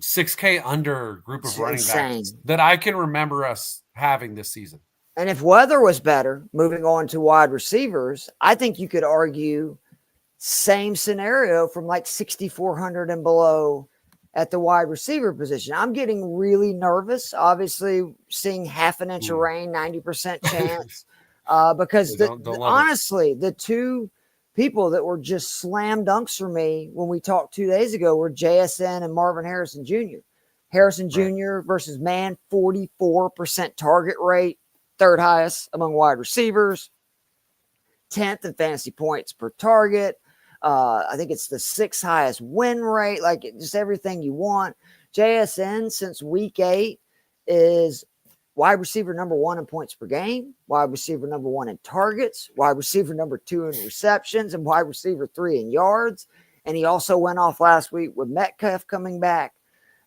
6K under group of running backs that I can remember us having this season. And if weather was better, moving on to wide receivers, I think you could argue same scenario from like 6,400 and below at the wide receiver position. I'm getting really nervous, obviously, seeing half an inch of rain, 90% chance, because honestly, the two people that were just slam dunks for me when we talked 2 days ago were JSN and Marvin Harrison Jr. Harrison Jr. versus man, 44% target rate, third highest among wide receivers, 10th in fantasy points per target. I think it's the 6th highest win rate, like just everything you want. JSN since week 8 is wide receiver number 1 in points per game, wide receiver number 1 in targets, wide receiver number 2 in receptions, and wide receiver 3 in yards. And he also went off last week with Metcalf coming back.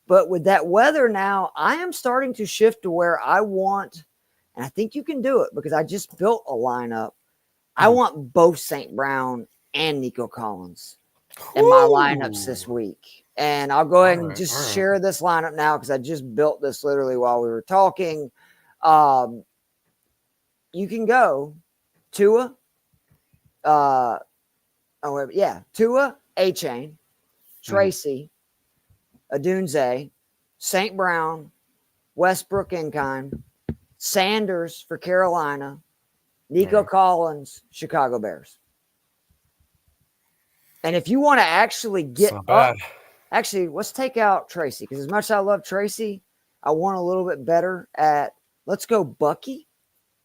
But with that weather now, I am starting to shift to where I want, and I think you can do it because I just built a lineup. I want both St. Brown and Nico Collins in my lineups this week. And I'll go ahead and just share this lineup now because I just built this literally while we were talking. You can go Tua, Tua, A-Chain, Tracy, Adunze, St. Brown, Westbrook Inkind, Sanders for Carolina, Nico Collins, Chicago Bears. And if you want to actually get up, actually, let's take out Tracy, because as much as I love Tracy, I want a little bit better at, let's go Bucky.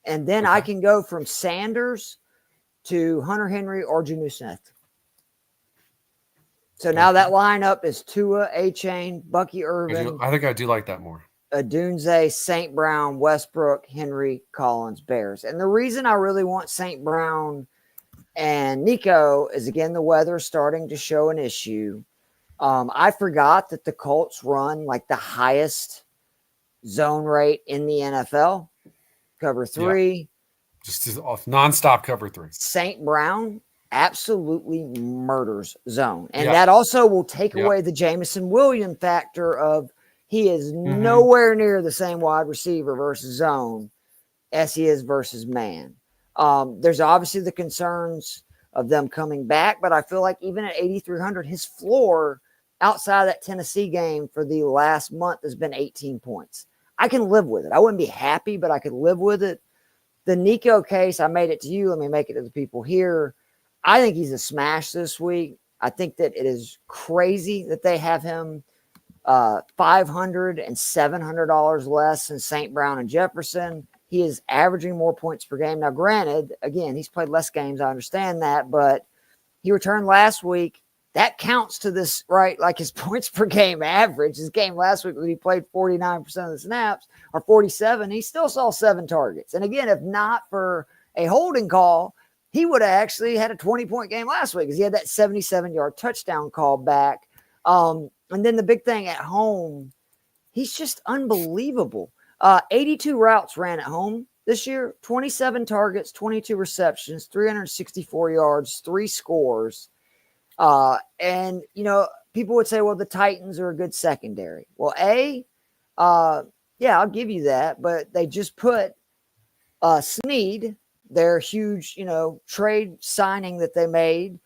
And then I can go from Sanders to Hunter Henry or Juju Smith. So now that lineup is Tua, A-Chain, Bucky Irvin. I think I do like that more. Adunze, St. Brown, Westbrook, Henry, Collins, Bears. And the reason I really want St. Brown and Nico is, again, the weather starting to show an issue. I forgot that the Colts run like the highest zone rate in the NFL. Cover 3. Yeah. Just off nonstop cover 3. St. Brown absolutely murders zone. And that also will take away the Jameson Williams factor of he is nowhere near the same wide receiver versus zone as he is versus man. There's obviously the concerns of them coming back, but I feel like even at 8,300, his floor outside of that Tennessee game for the last month has been 18 points. I can live with it. I wouldn't be happy, but I could live with it. The Nico case, I made it to you. Let me make it to the people here. I think he's a smash this week. I think that it is crazy that they have him $500 and $700 less than St. Brown and Jefferson. He is averaging more points per game. Now, granted, again, he's played less games. I understand that, but he returned last week. That counts to this, right? Like his points per game average. His game last week when he played 49% of the snaps or 47, he still saw 7 targets. And again, if not for a holding call, he would have actually had a 20-point game last week because he had that 77-yard touchdown call back. And then the big thing at home, he's just unbelievable. 82 routes ran at home this year, 27 targets, 22 receptions, 364 yards, 3 scores. And, you know, people would say, well, the Titans are a good secondary. Well, I'll give you that. But they just put Snead, their huge, trade signing that they made.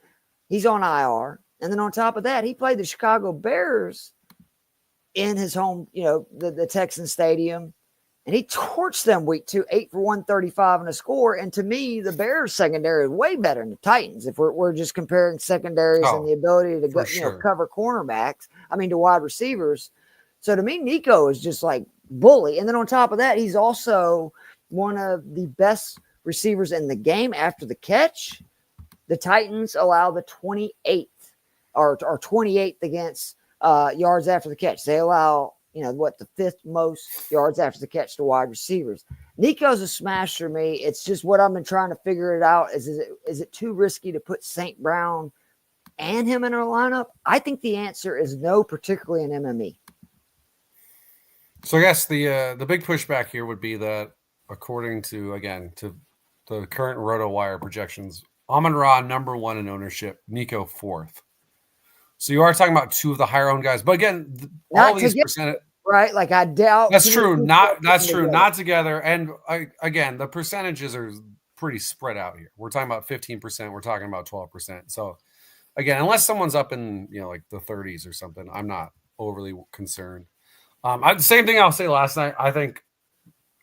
He's on IR. And then on top of that, he played the Chicago Bears in his home, the Texan Stadium. And he torched them week 2, 8 for 135 and a score. And to me, the Bears secondary is way better than the Titans. If we're just comparing secondaries and the ability to go, cover cornerbacks, to wide receivers. So to me, Nico is just like bully. And then on top of that, he's also one of the best receivers in the game after the catch. The Titans allow the 28th or 28th against yards after the catch. They allow the 5th most yards after the catch to wide receivers. Nico's a smash for me. It's just what I've been trying to figure it out. Is it too risky to put St. Brown and him in our lineup? I think the answer is no, particularly in MME. So I guess the big pushback here would be that according to the current RotoWire projections, Amon-Ra number 1 in ownership, Nico 4th. So you are talking about 2 of the higher owned guys, but again, all these percentage, right? Like I doubt that's true. That's true. Not together. And again, the percentages are pretty spread out here. We're talking about 15%. We're talking about 12%. So again, unless someone's up in like the 30s or something, I'm not overly concerned. Same thing I'll say last night. I think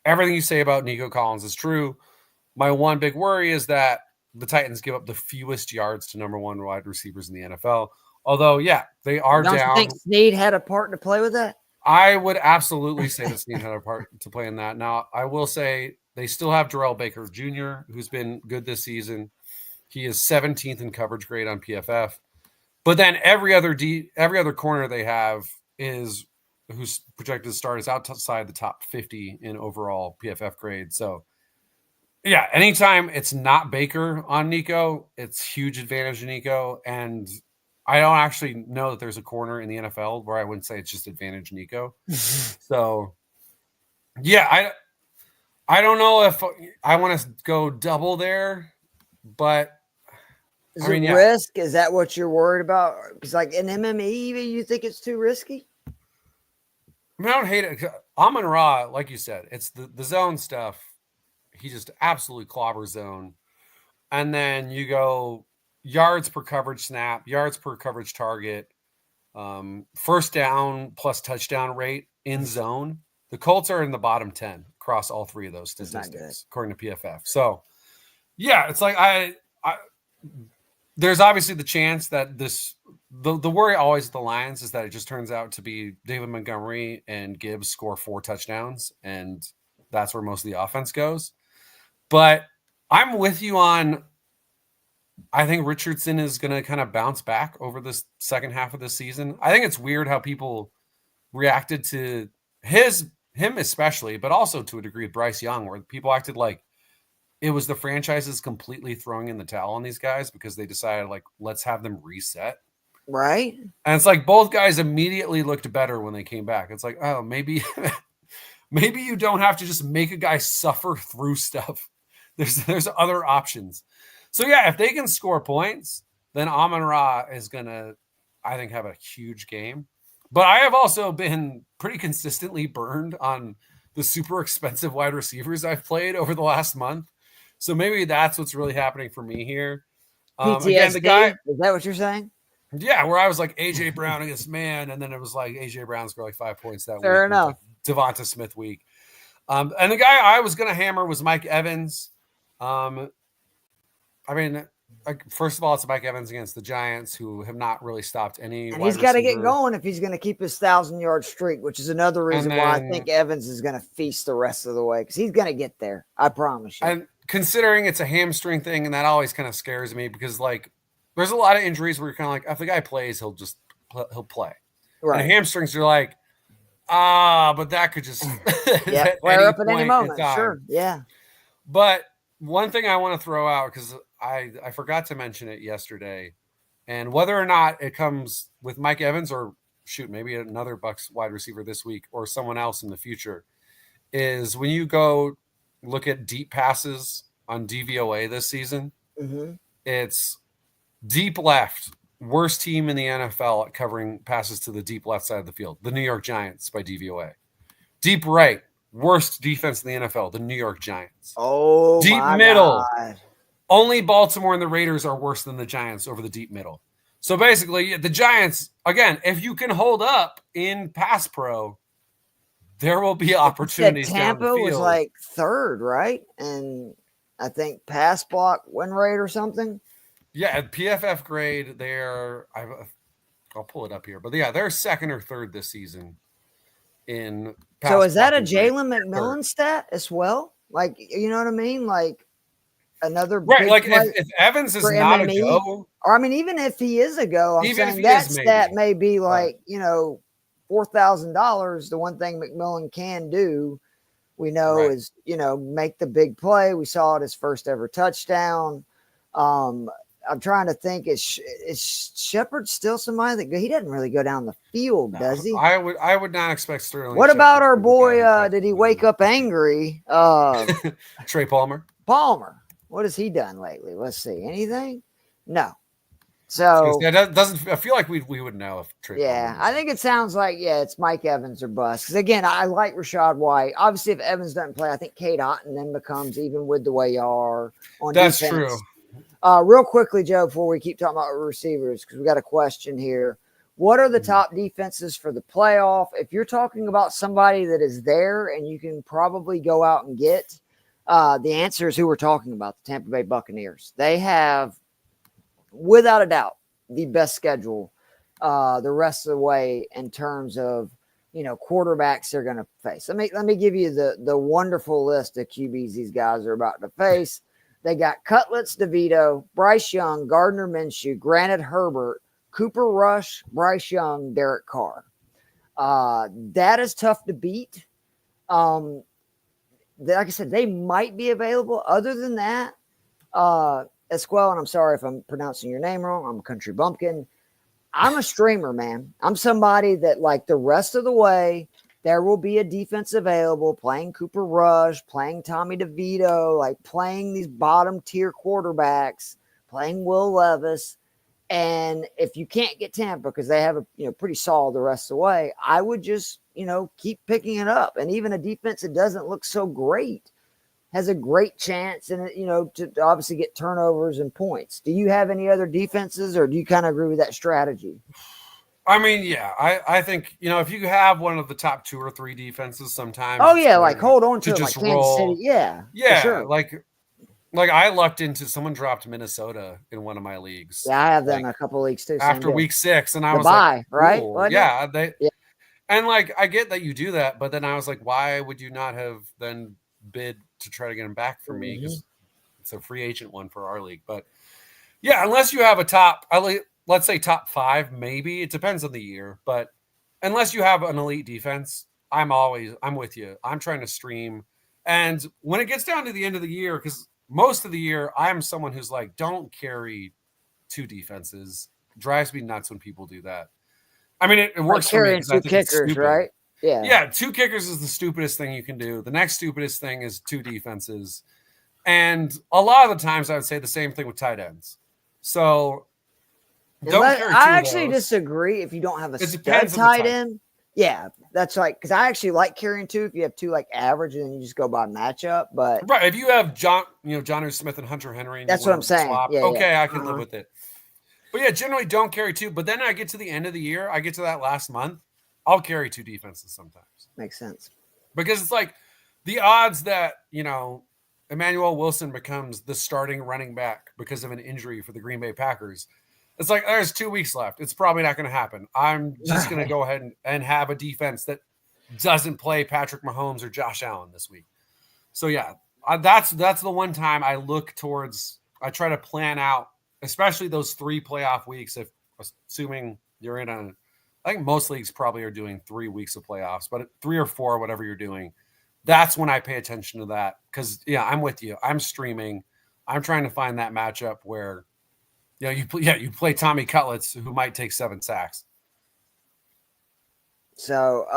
everything you say about Nico Collins is true. My one big worry is that the Titans give up the fewest yards to number 1 wide receivers in the NFL. Although, yeah, they are down. You think Snead had a part to play with that? I would absolutely say that Snead had a part to play in that. Now, I will say they still have Darrell Baker Jr., who's been good this season. He is 17th in coverage grade on PFF. But then every other corner they have is who's projected to start is outside the top 50 in overall PFF grade. So, yeah, anytime it's not Baker on Nico, it's huge advantage to Nico. And I don't actually know that there's a corner in the NFL where I wouldn't say it's just advantage Nico. So, yeah, I don't know if I want to go double there, but is it risk? Is that what you're worried about? Because like in MME, you think it's too risky? I mean, I don't hate it. Amon-Ra, like you said, it's the zone stuff. He just absolutely clobbers zone. And then you go yards per coverage snap, yards per coverage target, first down plus touchdown rate in zone. The Colts are in the bottom 10 across all 3 of those statistics, according to PFF. So, yeah, it's like I there's obviously the chance that the worry always at the Lions is that it just turns out to be David Montgomery and Gibbs score 4 touchdowns, and that's where most of the offense goes. But I'm with you on, I think Richardson is going to kind of bounce back over this second half of the season. I think it's weird how people reacted to him especially, but also to a degree Bryce Young, where people acted like it was the franchises completely throwing in the towel on these guys because they decided, like, let's have them reset. Right. And it's like both guys immediately looked better when they came back. It's like, oh, maybe you don't have to just make a guy suffer through stuff. There's other options. So, yeah, if they can score points, then Amon-Ra is going to, I think, have a huge game. But I have also been pretty consistently burned on the super expensive wide receivers I've played over the last month. So maybe that's what's really happening for me here. PTSD, again, the guy, is that what you're saying? Yeah, where I was like A.J. Brown against man, and then it was like A.J. Brown scored like 5 points that week. Fair enough. Like Devonta Smith week. And the guy I was going to hammer was Mike Evans. I mean, first of all, it's Mike Evans against the Giants, who have not really stopped any. And he's got to get going if he's going to keep his 1,000-yard streak, which is another reason why I think Evans is going to feast the rest of the way, because he's going to get there. I promise you. And considering it's a hamstring thing, and that always kind of scares me because, like, there's a lot of injuries where you're kind of like, if the guy plays, he'll play. Right. And hamstrings, you're like, but that could just flare up at any moment. Sure, yeah. But one thing I want to throw out, because I forgot to mention it yesterday, and whether or not it comes with Mike Evans or maybe another Bucs wide receiver this week or someone else in the future, is when you go look at deep passes on DVOA this season, it's deep left, worst team in the NFL at covering passes to the deep left side of the field, the New York Giants by DVOA. Deep right, worst defense in the NFL, the New York Giants. Oh, deep middle. God. Only Baltimore and the Raiders are worse than the Giants over the deep middle. So basically, the Giants, again, if you can hold up in pass pro, there will be opportunities. Tampa down the field. Was like third, right? And I think pass block win rate or something. Yeah, at PFF grade, I'll pull it up here. But yeah, they're second or third this season in pass. So is that a Jalen McMillan stat as well? Like, you know what I mean? Like, another right, like if Evans is not MME, a go, or I mean, even if he is a go, I'm saying that stat may be like $4,000. The one thing McMillan can do, we know, is make the big play. We saw it his first ever touchdown. I'm trying to think. Is Shepard still somebody that he doesn't really go down the field, does he? I would not expect Sterling. What Shepard about our to be boy? Did he wake up angry? Trey Palmer. What has he done lately? Let's see. Anything? No. So that doesn't. I feel like we would know if Trey. Yeah, Palmer I think it sounds like it's Mike Evans or bust. Because again, I like Rashad White. Obviously, if Evans doesn't play, I think Cade Otton then becomes even with the way you are on That's defense. true. Real quickly, Joe, before we keep talking about receivers, because we got a question here. What are the top defenses for the playoff? If you're talking about somebody that is there and you can probably go out and get, the answer is who we're talking about, the Tampa Bay Buccaneers. They have, without a doubt, the best schedule the rest of the way in terms of, quarterbacks they're going to face. Let me give you the wonderful list of QBs these guys are about to face. They got Cutlets DeVito, Bryce Young, Gardner Minshew, Granted Herbert, Cooper Rush, Bryce Young, Derek Carr. That is tough to beat. Like I said, they might be available. Other than that, Esquel, and I'm sorry if I'm pronouncing your name wrong. I'm a country bumpkin. I'm a streamer, man. I'm somebody that, like, the rest of the way, there will be a defense available playing Cooper Rush, playing Tommy DeVito, like playing these bottom tier quarterbacks, playing Will Levis. And if you can't get Tampa because they have a pretty solid the rest of the way, I would just keep picking it up. And even a defense that doesn't look so great has a great chance and to obviously get turnovers and points. Do you have any other defenses, or do you kind of agree with that strategy? I mean, yeah, I think if you have one of the top 2 or 3 defenses, sometimes. Oh yeah, like hold on to just like roll. Kansas City, yeah, sure. Like I lucked into someone dropped Minnesota in one of my leagues. Yeah, I have them in a couple of leagues too. After week 6, and I was like, right? Yeah, and like I get that you do that, but then I was like, why would you not have then bid to try to get him back for me? Because it's a free agent one for our league. But yeah, unless you have a top, let's say top 5, maybe it depends on the year. But unless you have an elite defense, I'm with you. I'm trying to stream, and when it gets down to the end of the year, because most of the year, I'm someone who's like, don't carry 2 defenses. Drives me nuts when people do that. I mean, it works for me. 2 kickers, right? Yeah. Yeah, 2 kickers is the stupidest thing you can do. The next stupidest thing is 2 defenses. And a lot of the times I would say the same thing with tight ends. So don't carry 2 I actually of those. disagree if you don't have a stud tight end. Yeah, that's right. Because I actually like carrying 2 if you have 2 like average, and then you just go by matchup. But right, if you have Jonnu Smith and Hunter Henry, that's what I'm saying. Yeah, okay, I can live with it. But yeah, generally don't carry 2. But then I get to the end of the year, I get to that last month, I'll carry 2 defenses sometimes. Makes sense. Because it's like the odds that Emmanuel Wilson becomes the starting running back because of an injury for the Green Bay Packers. It's like there's 2 weeks left. It's probably not going to happen. I'm just going to go ahead and have a defense that doesn't play Patrick Mahomes or Josh Allen this week. So yeah, that's the one time I look towards. I try to plan out, especially those 3 playoff weeks. If assuming you're in I think most leagues probably are doing 3 weeks of playoffs, but 3 or 4, whatever you're doing, that's when I pay attention to that. Because yeah, I'm with you. I'm streaming. I'm trying to find that matchup where. You play Tommy Cutlets, who might take 7 sacks. So,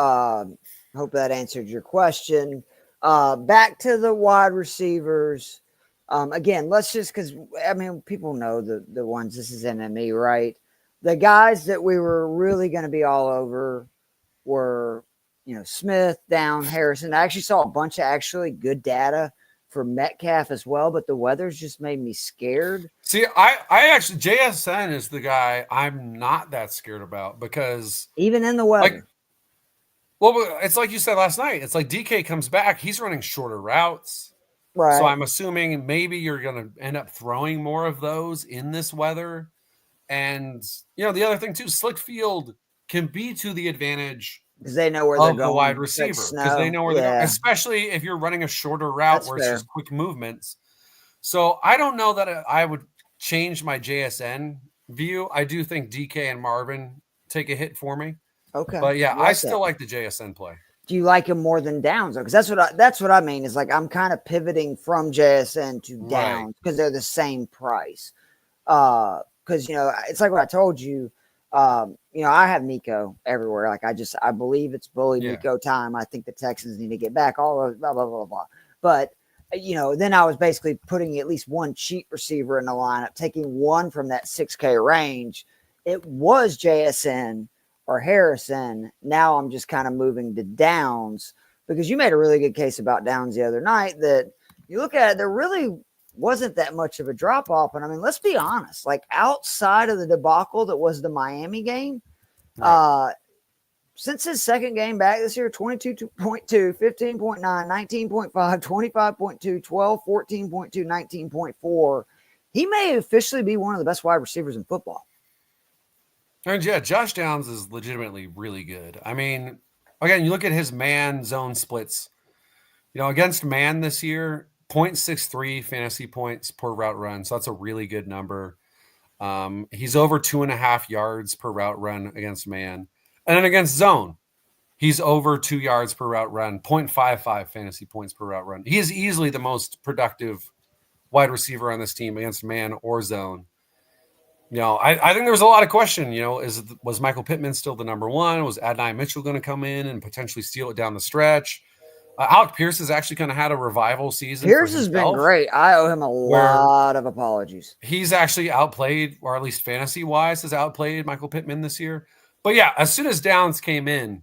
hope that answered your question. Back to the wide receivers. Again, let's just because people know the ones. This is NME, right? The guys that we were really going to be all over were, Smith, Down, Harrison. I actually saw a bunch of actually good data for Metcalf as well, but the weather's just made me scared. See, I actually JSN is the guy I'm not that scared about because even in the weather. It's like you said last night. It's like DK comes back, he's running shorter routes. Right. So I'm assuming maybe you're going to end up throwing more of those in this weather. And the other thing too, slick field can be to the advantage because they know where they're going. The wide receiver, because they know where they're going, especially if you're running a shorter route where it's just quick movements. So I don't know that I would change my JSN view. I do think DK and Marvin take a hit for me. Okay. But yeah, I still like the JSN play. Do you like him more than Downs? Because that's what I mean. Is like I'm kind of pivoting from JSN to Downs because they're the same price. Because, it's like what I told you. I have Nico everywhere. Like I believe it's bully Nico time. I think the Texans need to get back all of blah, blah, blah, blah. But, then I was basically putting at least one cheap receiver in the lineup, taking one from that 6K range. It was JSN or Harrison. Now I'm just kind of moving to Downs, because you made a really good case about Downs the other night that you look at it, there really wasn't that much of a drop off. And I mean, let's be honest, like outside of the debacle that was the Miami game, since his second game back this year, 22.2, 15.9, 19.5, 25.2, 12, 14.2, 19.4, he may officially be one of the best wide receivers in football. And yeah, Josh Downs is legitimately really good. I mean, again, you look at his man zone splits, against man this year, 0.63 fantasy points per route run. So that's a really good number. He's over 2.5 yards per route run against man. And then against zone, he's over 2 yards per route run, 0.55 fantasy points per route run. He is easily the most productive wide receiver on this team against man or zone. I think there was a lot of question, was Michael Pittman still the number one? Was Adonai Mitchell going to come in and potentially steal it down the stretch? Alec Pierce has actually kind of had a revival season. Pierce has been great. I owe him a lot of apologies. He's actually outplayed, or at least fantasy-wise, has outplayed Michael Pittman this year. But yeah, as soon as Downs came in,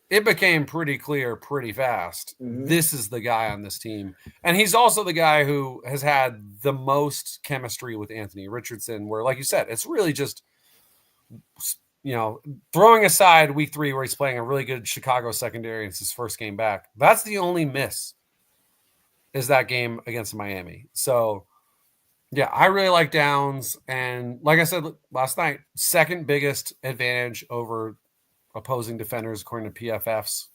it became pretty clear pretty fast. Mm-hmm. This is the guy on this team. And he's also the guy who has had the most chemistry with Anthony Richardson, where, like you said, it's really just, throwing aside week 3 where he's playing a really good Chicago secondary and it's his first game back. That's the only miss, is that game against Miami. So, yeah, I really like Downs. And like I said last night, second biggest advantage over opposing defenders according to PFF's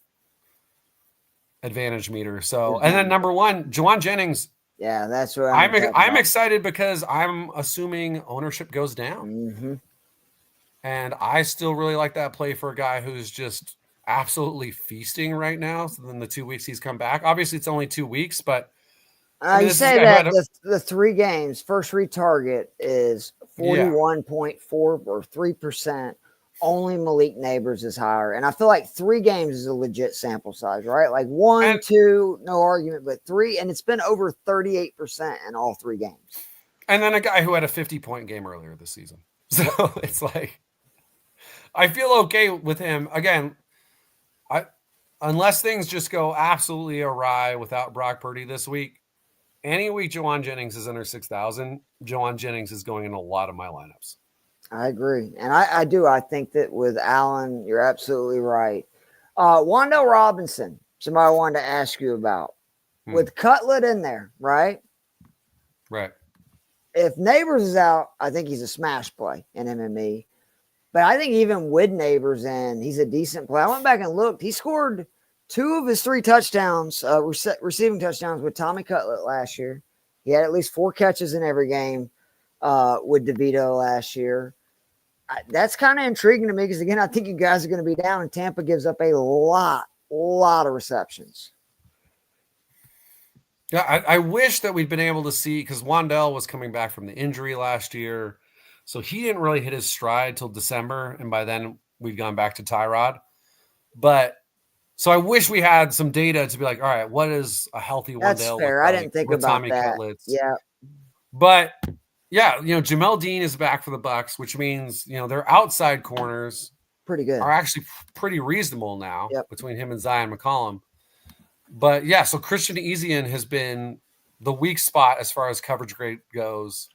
advantage meter. So, and then number one, Juwan Jennings. Yeah, that's what I'm excited because I'm assuming ownership goes down. Mm-hmm. And I still really like that play for a guy who's just absolutely feasting right now. So then the 2 weeks he's come back. Obviously, it's only 2 weeks, but you say that the 3 games, first retarget is 41.4 or 3%. Only Malik Neighbors is higher. And I feel like 3 games is a legit sample size, right? Like 1, 2, no argument, but 3. And it's been over 38% in all 3 games. And then a guy who had a 50-point game earlier this season. So it's like, I feel okay with him. Again, unless things just go absolutely awry without Brock Purdy this week, any week Juwan Jennings is under 6,000, Juwan Jennings is going in a lot of my lineups. I agree. And I do. I think that with Allen, you're absolutely right. Wan'Dale Robinson, somebody I wanted to ask you about. With Cutlet in there, right? Right. If Neighbors is out, I think he's a smash play in MME. But I think even with Neighbors in, he's a decent play. I went back and looked. He scored 2 of his 3 touchdowns, receiving touchdowns with Tommy Cutlet last year. He had at least 4 catches in every game with DeVito last year. That's kind of intriguing to me because, again, I think you guys are going to be down, and Tampa gives up a lot of receptions. Yeah, I wish that we'd been able to see, because Wan'Dale was coming back from the injury last year, so he didn't really hit his stride till December, and by then we'd gone back to Tyrod. But so I wish we had some data to be like, all right, what is a healthy Wan'Dale? That's fair. I didn't think about Tommy that. Cutlets? Yeah, but yeah, Jamel Dean is back for the Bucs, which means their outside corners pretty good, are actually pretty reasonable now between him and Zion McCollum. But yeah, so Christian Ezian has been the weak spot as far as coverage grade goes.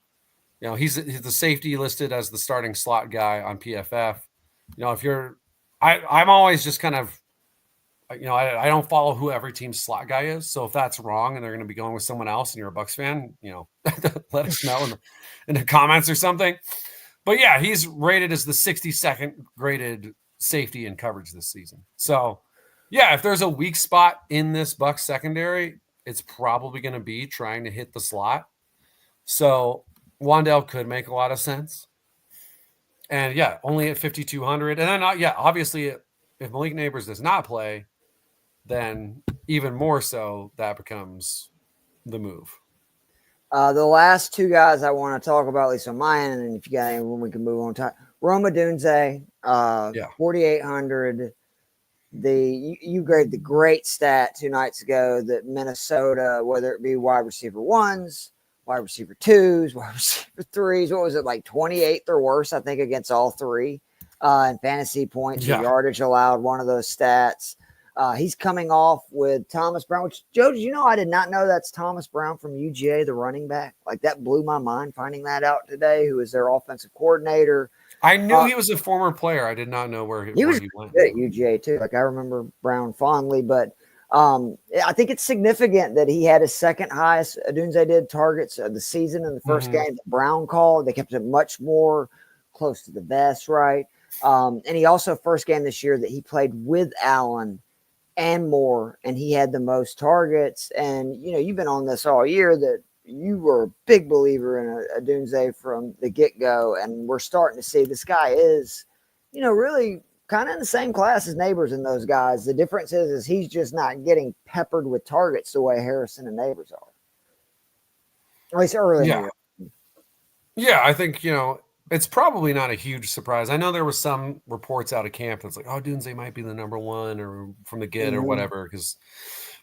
He's the safety listed as the starting slot guy on PFF. If you're, I'm always just kind of, I don't follow who every team's slot guy is. So if that's wrong and they're going to be going with someone else and you're a Bucs fan, let us know in the comments or something. But yeah, he's rated as the 62nd graded safety in coverage this season. So yeah, if there's a weak spot in this Bucs secondary, it's probably going to be trying to hit the slot. So Wan'Dale could make a lot of sense. And yeah, only at 5,200. And then, obviously, if Malik Neighbors does not play, then even more so that becomes the move. The last two guys I want to talk about, at least on my end, and if you got anyone, we can move on to Roma Dunze, 4,800. You gave the great stat 2 nights ago that Minnesota, whether it be wide receiver ones, wide receiver twos, wide receiver threes, what was it, like 28th or worse, I think, against all three in fantasy points or yardage allowed, one of those stats. He's coming off with Thomas Brown, which, Joe, did you know I did not know that's Thomas Brown from UGA, the running back? Like, that blew my mind finding that out today, who is their offensive coordinator. I knew he was a former player. I did not know where he went. Good at UGA, too. Like, I remember Brown fondly, but I think it's significant that he had his second highest, Adunze did, targets of the season in the first game that Brown called. They kept it much more close to the vest, right? And he also, first game this year that he played with Allen and more, and he had the most targets. And, you know, you've been on this all year that you were a big believer in Adunze from the get-go, and we're starting to see this guy is, you know, really kind of in the same class as Neighbors and those guys. The difference is he's just not getting peppered with targets the way Harrison and Neighbors are. At least early. Yeah, I think, you know, it's probably not a huge surprise. I know there was some reports out of camp that's like, oh, Dunze might be the number one or from the get or whatever.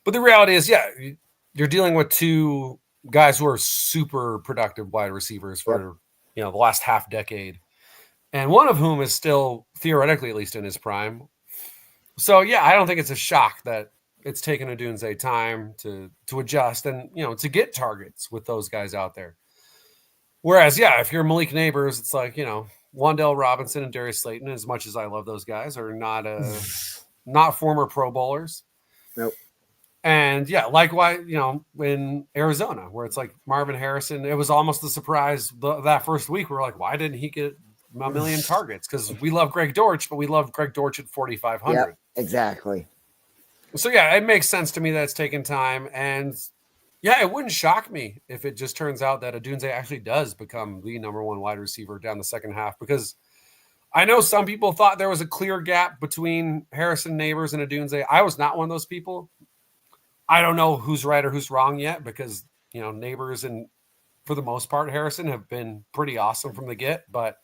But the reality is, you're dealing with two guys who are super productive wide receivers for, you know, the last half decade. And one of whom is still theoretically, at least in his prime. So, I don't think it's a shock that it's taken Adunze time to adjust and, you know, to get targets with those guys out there. Whereas, if you're Malik Neighbors, it's like, you know, Wan'Dale Robinson and Darius Slayton, as much as I love those guys, are not former Pro Bowlers. Nope. And, likewise, you know, in Arizona, where it's like Marvin Harrison, it was almost a surprise that first week. We're like, why didn't he get a million targets? Because we love Greg Dortch, but we love Greg Dortch at 4,500. Yep, exactly. So, it makes sense to me that it's taken time. And, it wouldn't shock me if it just turns out that Adunze actually does become the number one wide receiver down the second half, because I know some people thought there was a clear gap between Harrison, Neighbors, and Adunze. I was not one of those people. I don't know who's right or who's wrong yet, because, you know, Neighbors and, for the most part, Harrison have been pretty awesome from the get. But,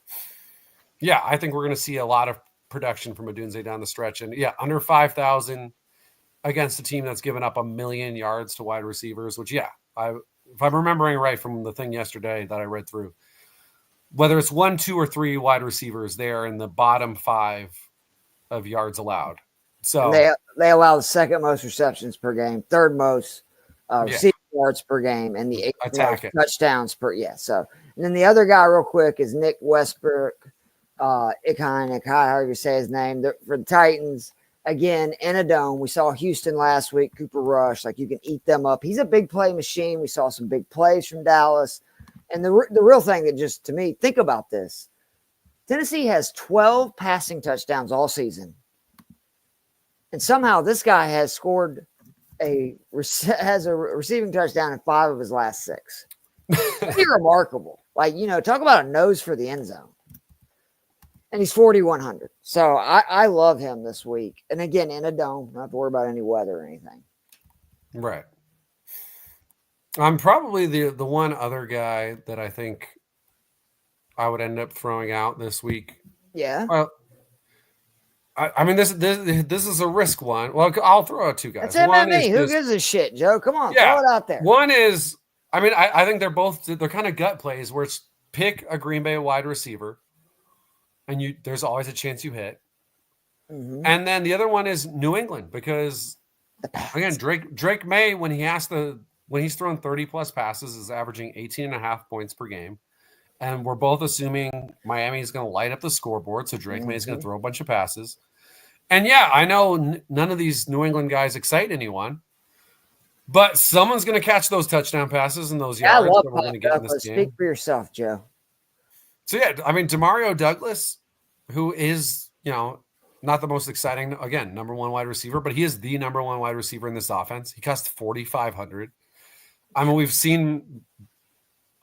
I think we're going to see a lot of production from Adunze down the stretch. And, under 5,000 against a team that's given up 1 million yards to wide receivers, which, if I'm remembering right from the thing yesterday that I read through, whether it's 1, 2, or 3 wide receivers, they're in the bottom 5 of yards allowed. So they allow the second most receptions per game, third most receiving yards per game, and the 8th touchdowns per. So, and then the other guy, real quick, is Nick Westbrook, Ikine, however you say his name, for the Titans. Again, in a dome. We saw Houston last week, Cooper Rush. Like, you can eat them up. He's a big play machine. We saw some big plays from Dallas. And the real thing that just, to me, think about this. Tennessee has 12 passing touchdowns all season. And somehow this guy has scored a receiving touchdown in 5 of his last 6. Pretty remarkable. Like, you know, talk about a nose for the end zone. And he's 4,100. So I love him this week. And again, in a dome, not to worry about any weather or anything. Right. I'm probably the one other guy that I think I would end up throwing out this week. Yeah. Well, I mean, this is a risk one. Well, I'll throw out 2 guys. That's MMA. Who gives a shit, Joe? Come on, throw it out there. One is, I mean, I think they're kind of gut plays where it's pick a Green Bay wide receiver, and there's always a chance you hit. Mm-hmm. And then the other one is New England, because again, Drake May, when he's thrown 30 plus passes, is averaging 18.5 points per game. And we're both assuming Miami is going to light up the scoreboard. So Drake May is going to throw a bunch of passes. And I know none of these New England guys excite anyone, but someone's going to catch those touchdown passes and those yards that we're going to get in this game. Speak for yourself, Joe. So I mean, Demario Douglas, who is, you know, not the most exciting, again, number one wide receiver, but he is the number one wide receiver in this offense. He cost 4,500. I mean, we've seen.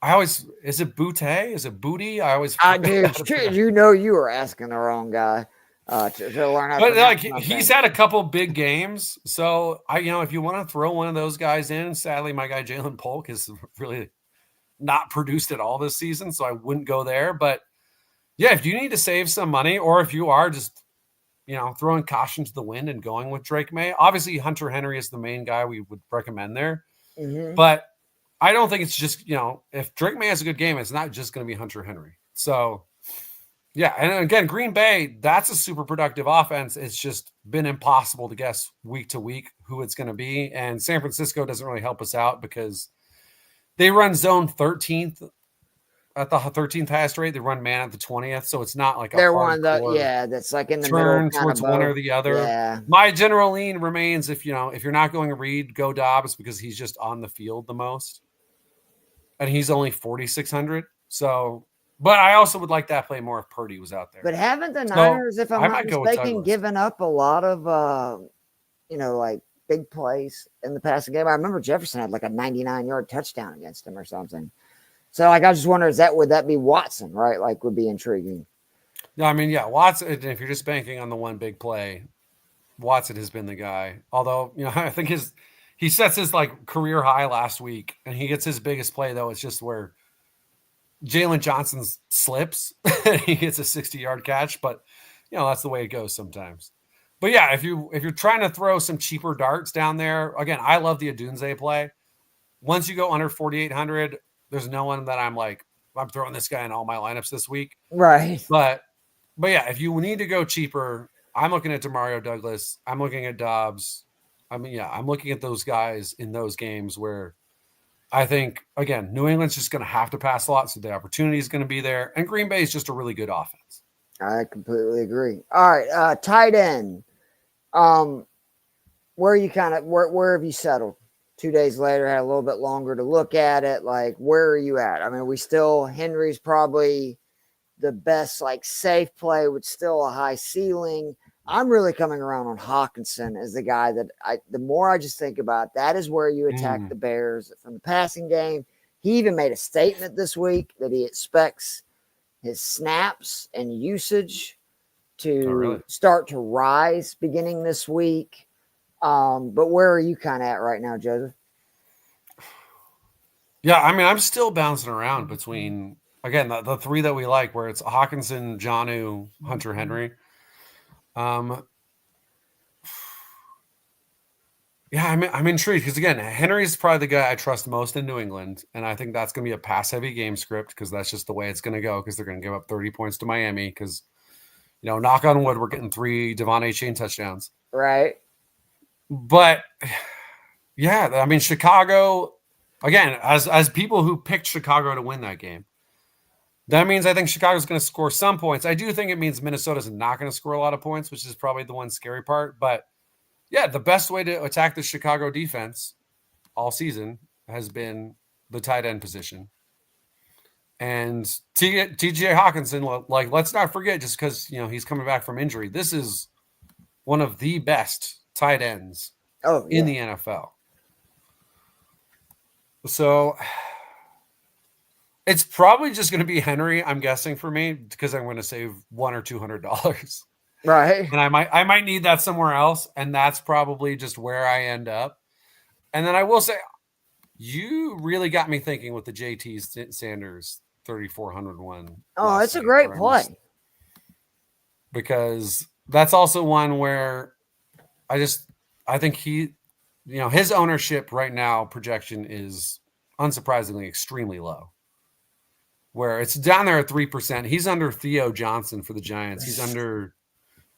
Is it Boutte? Is it Booty? I always. Dude, you know, you were asking the wrong guy to learn how. But like, he's had a couple big games, so if you want to throw one of those guys in, sadly, my guy Jalen Polk is really not produced at all this season, so I wouldn't go there. But yeah, if you need to save some money, or if you are just, throwing caution to the wind and going with Drake May, obviously Hunter Henry is the main guy we would recommend there. Mm-hmm. But I don't think it's just, if Drake May has a good game, it's not just going to be Hunter Henry. So yeah. And again, Green Bay, that's a super productive offense. It's just been impossible to guess week to week who it's going to be. And San Francisco doesn't really help us out because they run zone 13th at the 13th highest rate. They run man at the 20th. So it's not like they're one of the, that's like in the turn middle, towards one or the other. Yeah. My general lean remains, if you're not going to Reed, go Dobbs, because he's just on the field the most. And he's only 4,600. So, but I also would like that play more if Purdy was out there. But haven't the Niners, if I'm not mistaken, given up a lot of, like big plays in the passing game? I remember Jefferson had like a 99-yard touchdown against him or something. So, like, I just wonder, would that be Watson, right? Like, would be intriguing. No, I mean, yeah, Watson, if you're just banking on the one big play, Watson has been the guy. Although, I think he sets his like career high last week, and he gets his biggest play, though. It's just where Jalen Johnson slips and he gets a 60-yard catch. But, that's the way it goes sometimes. But yeah, if you're trying to throw some cheaper darts down there, again, I love the Adunze play. Once you go under 4,800, there's no one that I'm like, I'm throwing this guy in all my lineups this week. Right. But yeah, if you need to go cheaper, I'm looking at Demario Douglas. I'm looking at Dobbs. I mean, yeah, I'm looking at those guys in those games where I think, again, New England's just going to have to pass a lot, so the opportunity is going to be there. And Green Bay is just a really good offense. I completely agree. All right, tight end. Where have you settled? 2 days later, had a little bit longer to look at it. Like, where are you at? I mean, Henry's probably the best, like, safe play with still a high ceiling. I'm really coming around on Hawkinson as the guy that the more I just think about, that is where you attack the Bears from the passing game. He even made a statement this week that he expects his snaps and usage to start to rise beginning this week. But where are you kind of at right now, Joseph? Yeah, I mean, I'm still bouncing around between, again, the three that we like, where it's Hawkinson, Jonnu, Hunter Henry. Yeah, I'm intrigued because, again, Henry's probably the guy I trust most in New England, and I think that's going to be a pass-heavy game script because that's just the way it's going to go, because they're going to give up 30 points to Miami because, knock on wood, we're getting 3 Devon A. Chain touchdowns. Right. But, yeah, I mean, Chicago, again, as people who picked Chicago to win that game, that means I think Chicago's going to score some points. I do think it means Minnesota's not going to score a lot of points, which is probably the one scary part. But, yeah, the best way to attack the Chicago defense all season has been the tight end position. And TJ Hawkinson, like, let's not forget, just because, he's coming back from injury, this is one of the best tight ends in the NFL. So it's probably just going to be Henry, I'm guessing, for me, because I'm going to save $100 or $200. Right. And I might need that somewhere else, and that's probably just where I end up. And then I will say, you really got me thinking with the JT Sanders 3,401. Oh, it's a great play. Because that's also one where I think he, his ownership right now projection is unsurprisingly extremely low. Where it's down there at 3%. He's under Theo Johnson for the Giants. He's under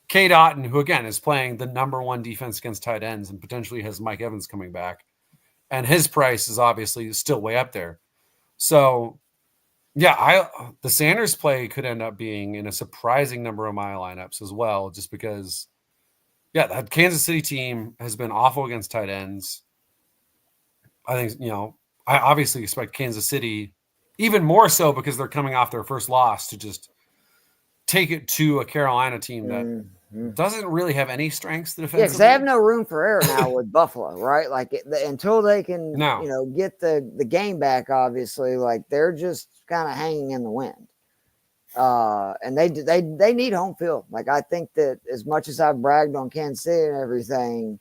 Cade Otton, who, again, is playing the number 1 defense against tight ends and potentially has Mike Evans coming back. And his price is obviously still way up there. So, yeah, the Sanders play could end up being in a surprising number of my lineups as well, just because, yeah, that Kansas City team has been awful against tight ends. I think, I obviously expect Kansas City, even more so because they're coming off their first loss, to just take it to a Carolina team that doesn't really have any strengths defensively. Yeah, because they have no room for error now with Buffalo, right? Like, until they can, get the game back, obviously, like, they're just kind of hanging in the wind. And they need home field. Like, I think that as much as I've bragged on Kansas City and everything,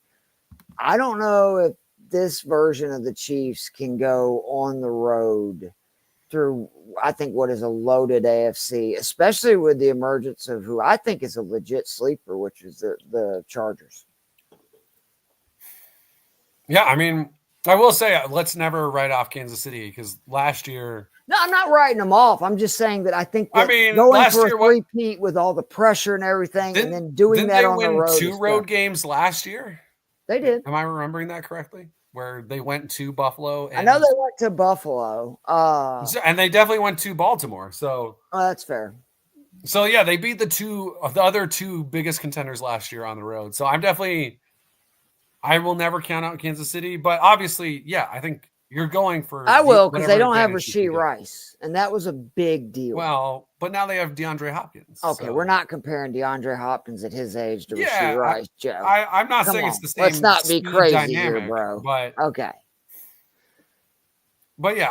I don't know if this version of the Chiefs can go on the road through, I think, what is a loaded AFC, especially with the emergence of who I think is a legit sleeper, which is the Chargers. Yeah, I mean, I will say, let's never write off Kansas City because last year. No, I'm not writing them off. I'm just saying that I think that going last for year, a three-peat with all the pressure and everything, and then doing that on the road. Didn't they win 2 road games last year? They did. Am I remembering that correctly? Where they went to Buffalo. I know they went to Buffalo. And they definitely went to Baltimore. So that's fair. So yeah, they beat the other 2 biggest contenders last year on the road. So I will never count out Kansas City, but obviously, yeah, I think you're going for. I will, because they don't have Rashee Rice, and that was a big deal. Well, but now they have DeAndre Hopkins. Okay, so. We're not comparing DeAndre Hopkins at his age to Rashee Rice, Joe. I'm not saying it's the same. Let's not be crazy dynamic, here, bro. But okay. But yeah,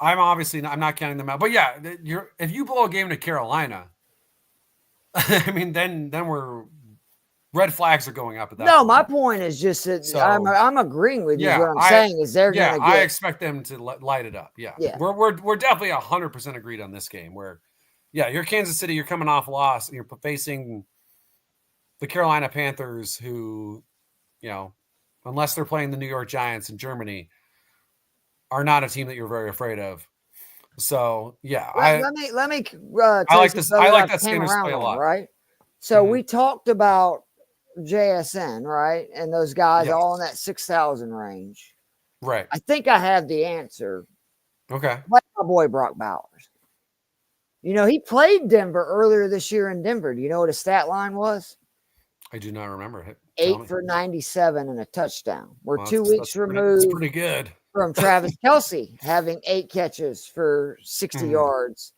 I'm not counting them out. But yeah, if you blow a game to Carolina, I mean, then we're. Red flags are going up at that point. My point is just that I'm agreeing with you. What I'm saying is they're going to get. I expect them to light it up. Yeah. We're definitely 100% agreed on this game where, you're Kansas City, you're coming off loss, and you're facing the Carolina Panthers who, unless they're playing the New York Giants in Germany, are not a team that you're very afraid of. So, let me I like this. I like that Sanders play a lot. Right. So we talked about JSN, right? And those guys all in that 6,000 range. Right. I think I have the answer. Okay. Like my boy Brock Bowers. He played Denver earlier this year in Denver. Do you know what his stat line was? I do not remember it. 8 for 97 and a touchdown. We're 2 weeks removed. That's pretty good. From Travis Kelce having 8 catches for 60 yards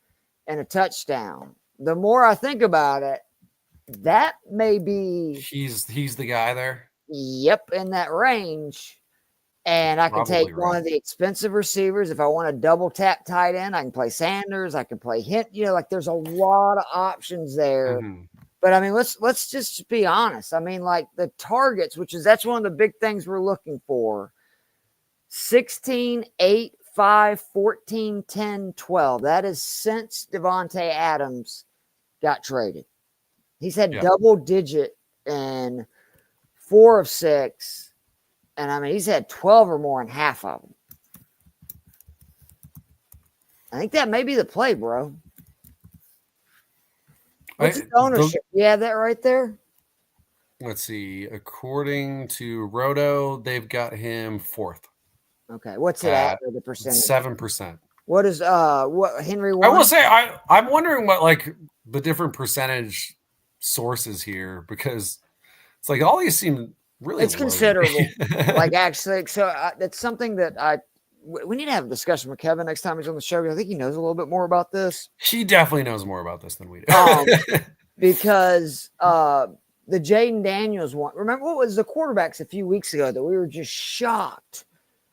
and a touchdown. The more I think about it, that may be he's the guy there. Yep, in that range. And I can take one of the expensive receivers. If I want to double tap tight end, I can play Sanders. I can play Hint. There's a lot of options there. But I mean, let's just be honest. I mean, like the targets, that's one of the big things we're looking for. 16, 8, 5, 14, 10, 12. That is since Devontae Adams got traded. He's had double digit in 4 of 6. And I mean, he's had 12 or more in half of them. I think that may be the play, bro. What's his ownership? You have that right there? Let's see. According to Roto, they've got him 4th. Okay. What's it at the percentage? 7%. What is what Henry won? I will say I'm wondering what like the different percentage sources here, because it's like all these seem really it's considerable. Like actually, so it's something that we need to have a discussion with Kevin next time he's on the show. I think he knows a little bit more about this. He definitely knows more about this than we do. Because the Jaden Daniels one. Remember what was the quarterbacks a few weeks ago that we were just shocked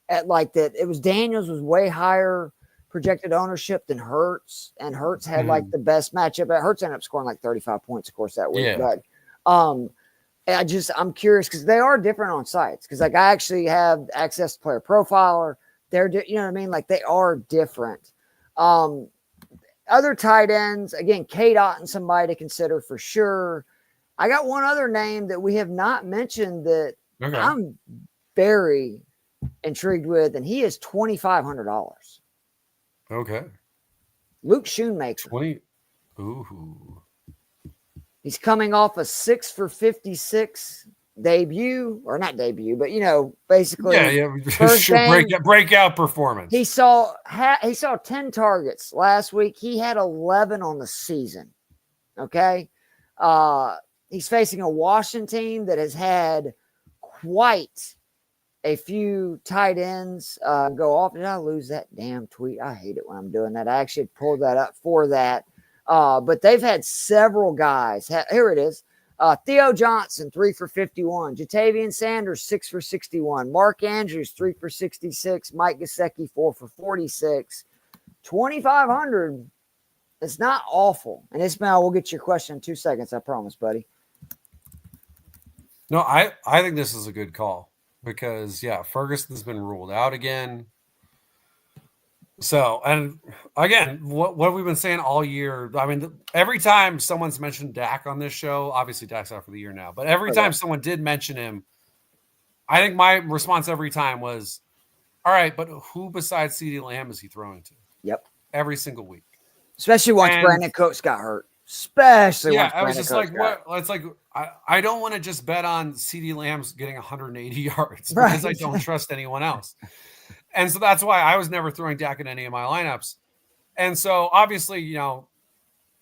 at, like that it was Daniels was way higher projected ownership than Hurts, and Hurts had like the best matchup. Hurts ended up scoring like 35 points, of course, that week. Yeah. But I'm curious because they are different on sites. Because like I actually have access to Player Profiler. They're you know what I mean? Like they are different. Other tight ends, again, Kate Otten, somebody to consider for sure. I got one other name that we have not mentioned that I'm very intrigued with, and he is $2,500. Okay. Luke Schoonmaker. 20. Ooh. He's coming off a 6 for 56 debut, or not debut, but basically, first game, breakout performance. He saw 10 targets last week. He had 11 on the season. Okay, he's facing a Washington team that has had quite a few tight ends go off. Did I lose that damn tweet? I hate it when I'm doing that. I actually pulled that up for that. But they've had several guys. Here it is. Theo Johnson, 3 for 51. Jatavian Sanders, 6 for 61. Mark Andrews, 3 for 66. Mike Gesicki, 4 for 46. 2,500. It's not awful. And Ismail, we'll get your question in 2 seconds. I promise, buddy. No, I think this is a good call because, Ferguson's been ruled out again. So, and again, what have we been saying all year? I mean, every time someone's mentioned Dak on this show, obviously Dak's out for the year now, but every time someone did mention him, I think my response every time was, all right, but who besides CeeDee Lamb is he throwing to? Yep. Every single week. Especially once Brandon Cooks got hurt. Especially once I was Brandon just Cooks like, what? It's like, I don't want to just bet on CeeDee Lamb's getting 180 yards because I don't trust anyone else. And so that's why I was never throwing Dak in any of my lineups. And so obviously, you know,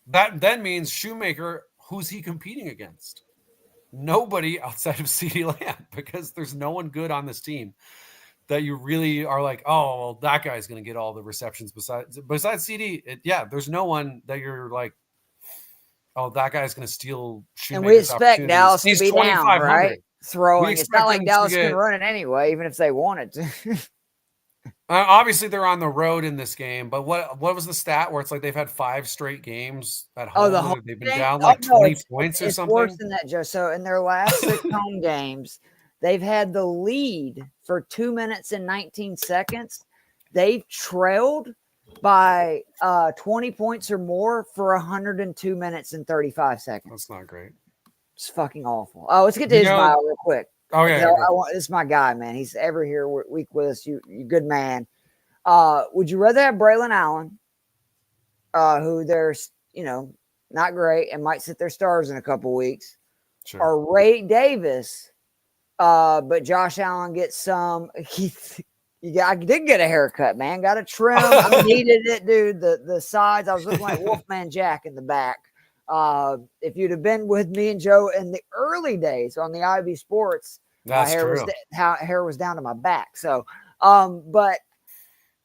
that then means Shoemaker, who's he competing against? Nobody outside of CeeDee Lamb, because there's no one good on this team that you really are like, oh, well, that guy's going to get all the receptions besides CeeDee. There's no one that you're like, oh, that guy's going to steal Shoemaker's and we expect Dallas to be down, right? Throwing. It's not like Dallas can run it anyway, even if they wanted to. Obviously, they're on the road in this game, but what was the stat where it's like they've had 5 straight games at home? They've been down like 20 points or something? It's worse than that, Joe. So in their last 6 home games, they've had the lead for 2 minutes and 19 seconds. They've trailed by 20 points or more for 102 minutes and 35 seconds. That's not great. It's fucking awful. Oh, let's get to Ismail real quick. Oh, yeah. This is my guy, man. He's ever here week with us. You good man. Would you rather have Braylon Allen, who there's, not great and might sit their stars in a couple weeks, or Ray Davis, but Josh Allen gets some. I did get a haircut, man. Got a trim. I needed it, dude. The sides, I was looking like Wolfman Jack in the back. If you'd have been with me and Joe in the early days on the IB Sports, my hair was down to my back. So, but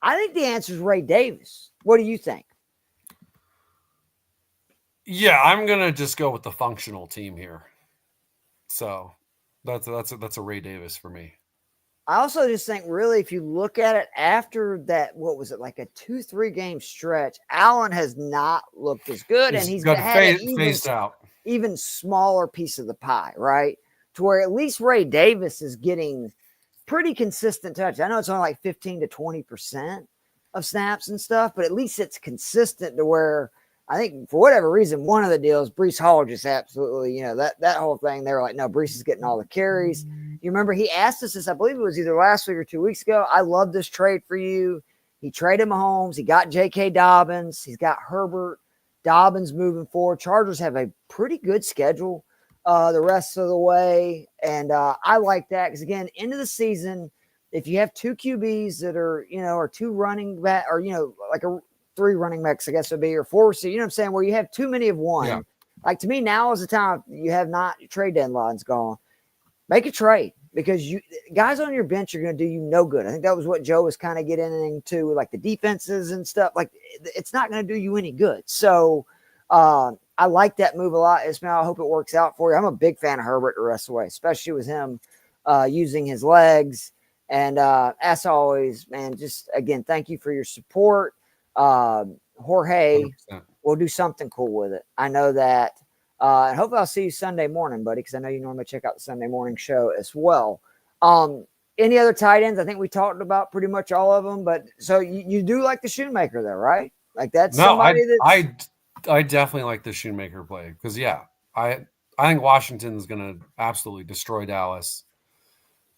I think the answer is Ray Davis. What do you think? Yeah, I'm gonna just go with the functional team here. So that's a Ray Davis for me. I also just think, really, if you look at it after that, what was it, like a 2-3 game stretch, Allen has not looked as good, and he's had an even smaller piece of the pie, right? To where at least Ray Davis is getting pretty consistent touch. I know it's only like 15 to 20% of snaps and stuff, but at least it's consistent to where I think for whatever reason, one of the deals, Breece Hall just absolutely, that whole thing, they were like, no, Breece is getting all the carries. You remember he asked us this, I believe it was either last week or 2 weeks ago. I love this trade for you. He traded Mahomes. He got J.K. Dobbins. He's got Herbert. Dobbins moving forward. Chargers have a pretty good schedule the rest of the way. And I like that because, again, end of the season, if you have 2 QBs that are, or 2 running back, or, like a 3 running backs, I guess would be, or 4, you know what I'm saying, where you have too many of one. Yeah. Like, to me, now is the time you have not, your trade deadline's gone. Make a trade because guys on your bench are going to do you no good. I think that was what Joe was kind of getting into, like the defenses and stuff. Like, it's not going to do you any good. So I like that move a lot, Ismail. I hope it works out for you. I'm a big fan of Herbert the rest of the way, especially with him using his legs. And as always, man, just, again, thank you for your support. Jorge 100%. Will do something cool with it. I know that. And hopefully I'll see you Sunday morning, buddy, because I know you normally check out the Sunday morning show as well. Any other tight ends? I think we talked about pretty much all of them. But so you do like the Shoemaker, though, right? Like that's somebody that I definitely like the Shoemaker play because I think Washington's going to absolutely destroy Dallas.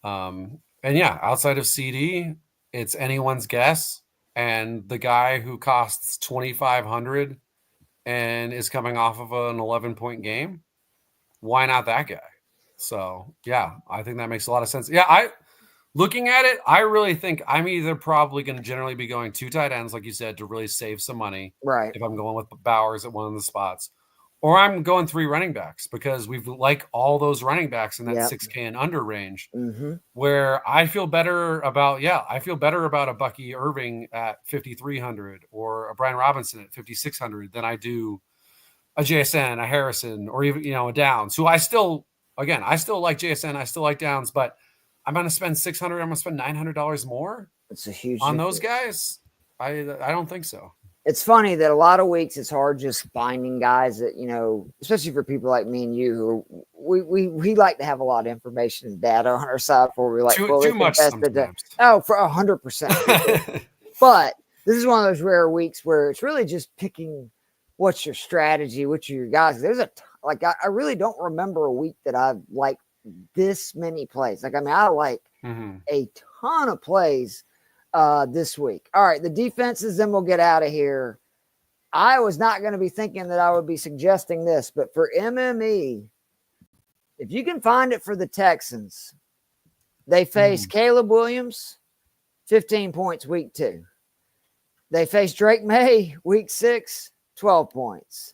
And outside of CD, it's anyone's guess. And the guy who costs $2,500 and is coming off of an 11-point game, why not that guy? So, I think that makes a lot of sense. Yeah, looking at it, I really think I'm either probably going to generally be going 2 tight ends, like you said, to really save some money. Right. If I'm going with Bowers at one of the spots. Or I'm going 3 running backs because we like all those running backs in that 6K and under range, where I feel better about, a Bucky Irving at 5,300 or a Brian Robinson at 5,600 than I do a JSN, a Harrison, or even, a Downs, who I still like JSN, I still like Downs, but I'm going to spend $600, I'm going to spend $900 more. It's a huge on those guys. I don't think so. It's funny that a lot of weeks it's hard just finding guys that, especially for people like me and you, who we like to have a lot of information and data on our side before we like too much sometimes. Oh, for 100%. But this is one of those rare weeks where it's really just picking what's your strategy, which are your guys. There's I really don't remember a week that I've liked this many plays. Like, I mean, I like a ton of plays this week. All right, the defenses, then we'll get out of here. I was not going to be thinking that I would be suggesting this, but for MME, if you can find it for the Texans, they face Caleb Williams, 15 points week 2. They faced Drake May week 6, 12 points.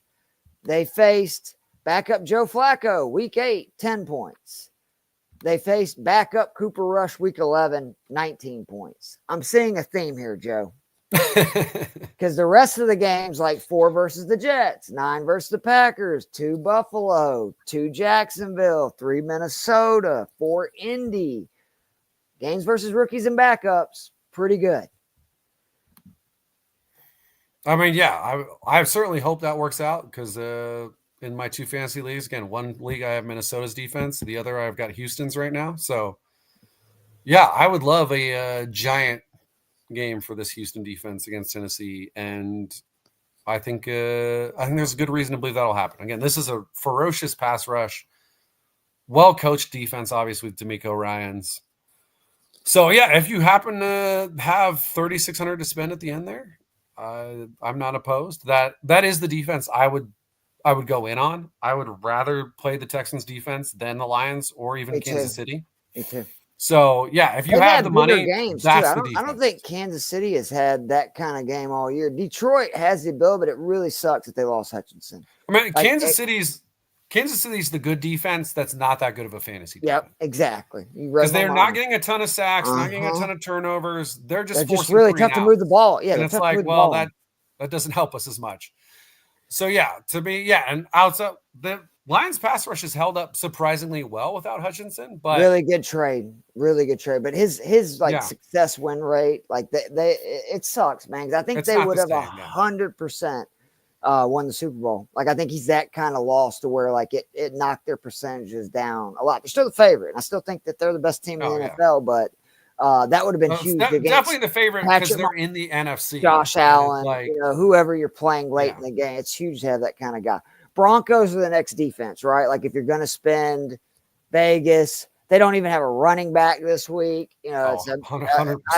They faced backup Joe Flacco week 8, 10 points. They faced backup Cooper Rush week 11, 19 points. I'm seeing a theme here, Joe. Because the rest of the games, like 4 versus the Jets, 9 versus the Packers, 2 Buffalo, 2 Jacksonville, 3 Minnesota, 4 Indy, games versus rookies and backups, pretty good. I mean, yeah, I certainly hope that works out because in my 2 fantasy leagues, again, one league I have Minnesota's defense, the other I've got Houston's right now. So, yeah, I would love a giant game for this Houston defense against Tennessee, and I think there's a good reason to believe that'll happen. Again, this is a ferocious pass rush, well-coached defense, obviously with D'Amico Ryans. So yeah, if you happen to have $3,600 to spend at the end there, I'm not opposed. That is the defense I would go in on. I would rather play the Texans defense than the Lions or even Kansas City. Me too. So yeah, if you have the money, games that's too. I don't think Kansas City has had that kind of game all year. Detroit has the ability, but it really sucks that they lost Hutchinson. I mean, Kansas City's the good defense. That's not that good of a fantasy. Yep, exactly. Because they're not getting a ton of sacks, not getting a ton of turnovers. They're just really tough to move the ball. Yeah, and it's like, well, that doesn't help us as much. So yeah, to me, yeah, and outside the Lions pass rush has held up surprisingly well without Hutchinson, but really good trade. But his success win rate, like it sucks, man. Because I think they would have 100% won the Super Bowl. Like, I think he's that kind of loss to where like it knocked their percentages down a lot. They're still the favorite, and I still think that they're the best team in the NFL. But that would have been huge. Definitely the favorite because they're in the NFC. Josh Allen, whoever you're playing late in the game, it's huge to have that kind of guy. Broncos are the next defense, right? Like, if you're going to spend Vegas, they don't even have a running back this week. I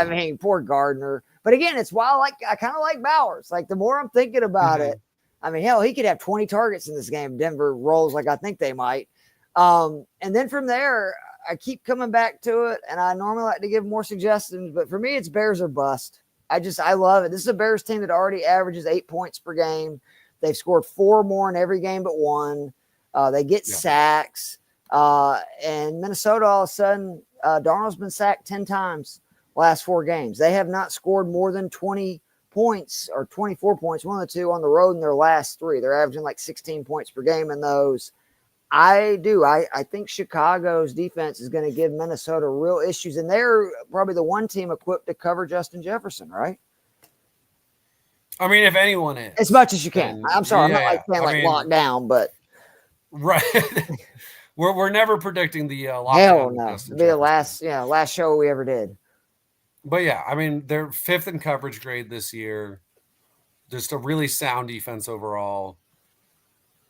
mean, poor Gardner. But again, it's why I kind of like Bowers. Like, the more I'm thinking about it, I mean, hell, he could have 20 targets in this game. Denver rolls like I think they might. And then from there, I keep coming back to it, and I normally like to give more suggestions. But for me, it's Bears or bust. I love it. This is a Bears team that already averages 8 points per game. They've scored 4 more in every game but 1. They get sacks. And Minnesota, all of a sudden, Darnold's been sacked 10 times last 4 games. They have not scored more than 20 points or 24 points, one of the two, on the road in their last 3. They're averaging like 16 points per game in those. I think Chicago's defense is going to give Minnesota real issues, and they're probably the one team equipped to cover Justin Jefferson, right? I mean, if anyone is. As much as you can. I'm sorry, I'm not saying lock down, but. Right. we're never predicting the lockdown. Hell no. It'll be the last show we ever did. But yeah, I mean, they're 5th in coverage grade this year. Just a really sound defense overall.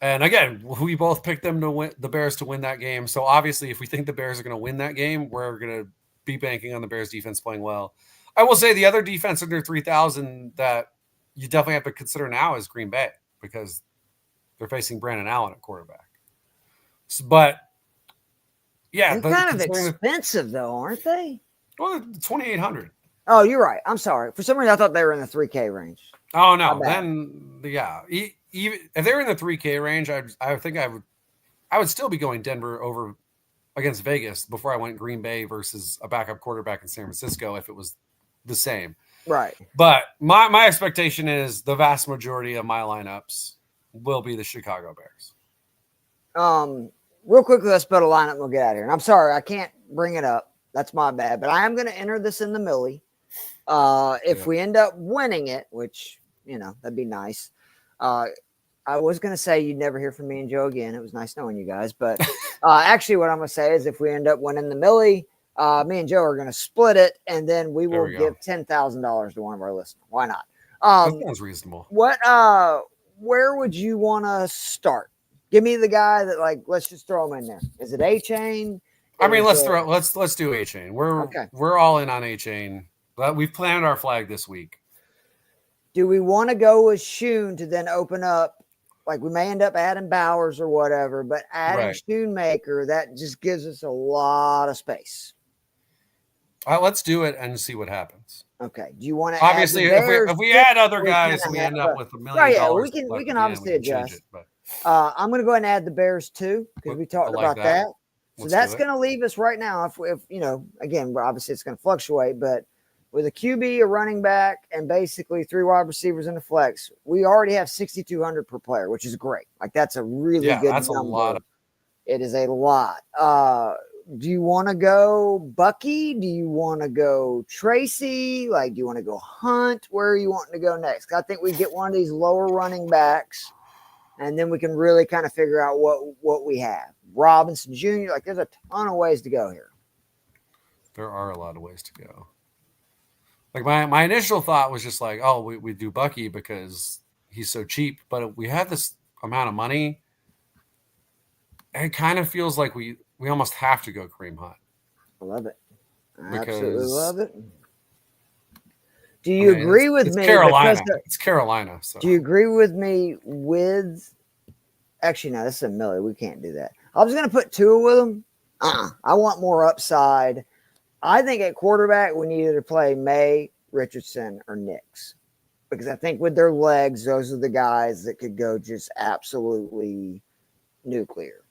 And again, we both picked them to win, the Bears to win that game. So obviously, if we think the Bears are going to win that game, we're going to be banking on the Bears defense playing well. I will say the other defense under 3,000 that you definitely have to consider now is Green Bay, because they're facing Brandon Allen at quarterback. But yeah, they're kind of expensive though, aren't they? Well, 2,800. Oh, you're right. I'm sorry. For some reason, I thought they were in the 3K range. Oh no, then yeah. Even if they're in the 3K range, I think I would still be going Denver over against Vegas before I went Green Bay versus a backup quarterback in San Francisco if it was the same. Right. But my expectation is the vast majority of my lineups will be the Chicago Bears. Real quickly, let's put a lineup and we'll get out of here. And I'm sorry, I can't bring it up. That's my bad. But I am going to enter this in the Millie. If we end up winning it, which, that'd be nice. I was going to say you'd never hear from me and Joe again. It was nice knowing you guys. But actually what I'm going to say is if we end up winning the Millie, me and Joe are going to split it, and then we will give $10,000 to one of our listeners. Why not? That sounds reasonable. Where would you want to start? Give me the guy that, like, let's just throw him in there. Is it A-Chain? I mean, let's do A-Chain. We're all in on A-Chain. We've planted our flag this week. Do we want to go with Shoon to then open up? Like, we may end up adding Bowers or whatever, but adding Shoemaker, that just gives us a lot of space. Let's do it and see what happens. Okay. Do you want to obviously if we add other guys, we end up with $1 million. Yeah, we can obviously adjust. I'm going to go ahead and add the Bears too, because we talked about that. So that's going to leave us right now. If you know, again, obviously it's going to fluctuate, but with a QB, a running back, and basically 3 wide receivers in the flex, we already have 6,200 per player, which is great. Like, that's a really good that's number. A lot. It is a lot. Do you want to go Bucky? Do you want to go Tracy? Like, do you want to go Hunt? Where are you wanting to go next? I think we get one of these lower running backs, and then we can really kind of figure out what we have. Robinson Jr., like, there's a ton of ways to go here. There are a lot of ways to go. Like, my initial thought was just like, oh, we do Bucky because he's so cheap. But if we have this amount of money, it kind of feels like we almost have to go Kareem Hunt. I love it. I absolutely love it. Do you agree with me? Carolina. It's Carolina. So. Do you agree with me with – actually, no, this is a Millie. We can't do that. I was going to put Tua with him. I want more upside. I think at quarterback, we needed to play May, Richardson, or Nix. Because I think with their legs, those are the guys that could go just absolutely nuclear.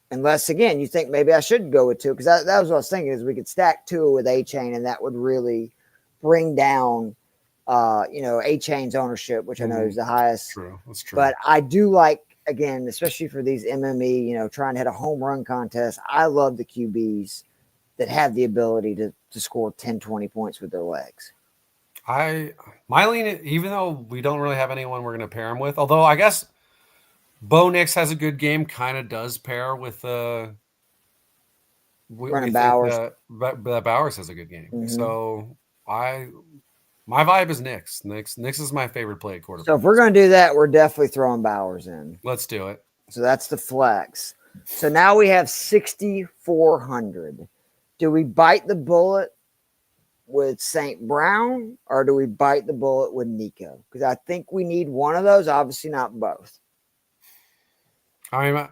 Unless, again, you think maybe I should go with Tua. Because that was what I was thinking, is we could stack Tua with A-Chain, and that would really bring down, A-Chain's ownership, which I know is the highest. That's true. But I do like, again, especially for these MME, trying to hit a home run contest, I love the QBs that have the ability to score 10, 20 points with their legs. My lean, even though we don't really have anyone we're going to pair him with, although I guess Bo Nix has a good game, kind of does pair with Bowers. Bowers has a good game. Mm-hmm. So my vibe is Nix. Nix is my favorite play at quarterback. So if we're going to do that, we're definitely throwing Bowers in. Let's do it. So that's the flex. So now we have 6,400. Do we bite the bullet with St. Brown, or do we bite the bullet with Nico? Because I think we need one of those, obviously not both. I mean,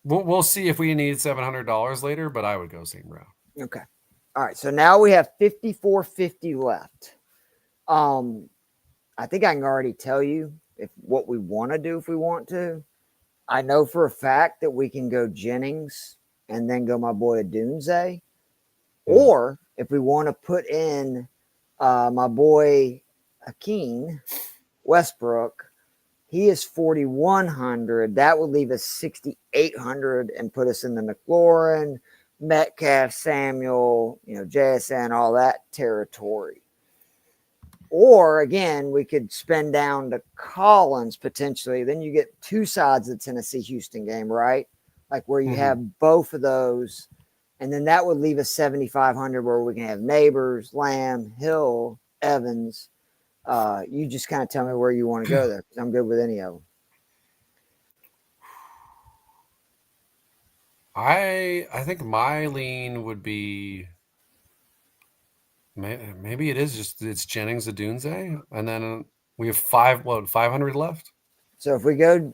we'll see if we need $700 later, but I would go St. Brown. Okay. All right. So now we have 5,450 left. I think I can already tell you what we want to do if we want to. I know for a fact that we can go Jennings and then go my boy Adunze. Or if we want to put in my boy Hakeem Westbrook, he is 4,100. That would leave us 6,800 and put us in the McLaurin, Metcalf, Samuel, JSN, all that territory. Or, again, we could spend down to Collins potentially. Then you get 2 sides of the Tennessee-Houston game, right? Like where you have both of those. And then that would leave us 7,500 where we can have Neighbors, Lamb, Hill, Evans. You just kind of tell me where you want to go there, because I'm good with any of them. I think my lean would be maybe it's Jennings Adunze, and then we have 500 left. So if we go,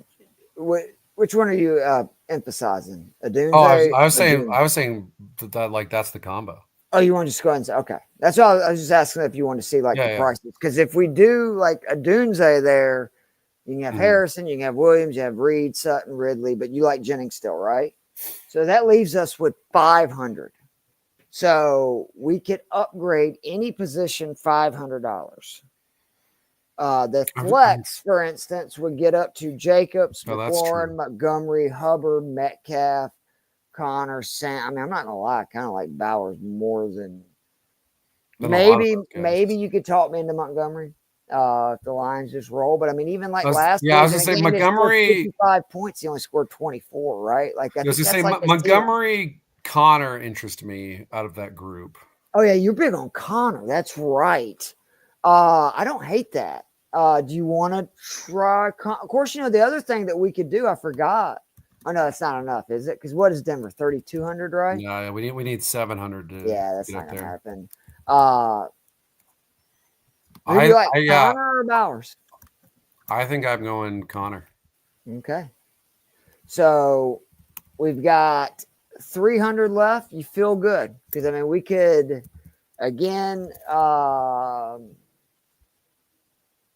which one are you emphasizing? Adunze? Oh, I was saying that like that's the combo. Oh, you want to just go ahead and say, okay. That's all. I was just asking if you want to see the prices. Because if we do like Adunze there, you can have Harrison, you can have Williams, you have Reed, Sutton, Ridley, but you like Jennings still, right? So that leaves us with 500. So we could upgrade any position $500. The flex, for instance, would get up to Jacobs, McLaurin, Montgomery, Hubbard, Metcalf, Connor, Sam. I mean, I'm not gonna lie, I kind of like Bowers more than maybe you could talk me into Montgomery if the Lions just roll. But I mean, even like last week, I was gonna say Montgomery 55 points, he only scored 24, right? Like I was gonna say Montgomery, Connor interest me out of that group. Oh yeah, you're big on Connor. That's right. I don't hate that. Do you want to try? Of course, the other thing that we could do, I forgot. Oh, no, that's not enough, is it? Because what is Denver? 3,200, right? No, we need 700 to that's get not up going to there. happen. Who do you like, Connor or Bowers? I think I'm going Connor. Okay. So we've got 300 left. You feel good? Because, I mean, we could, again,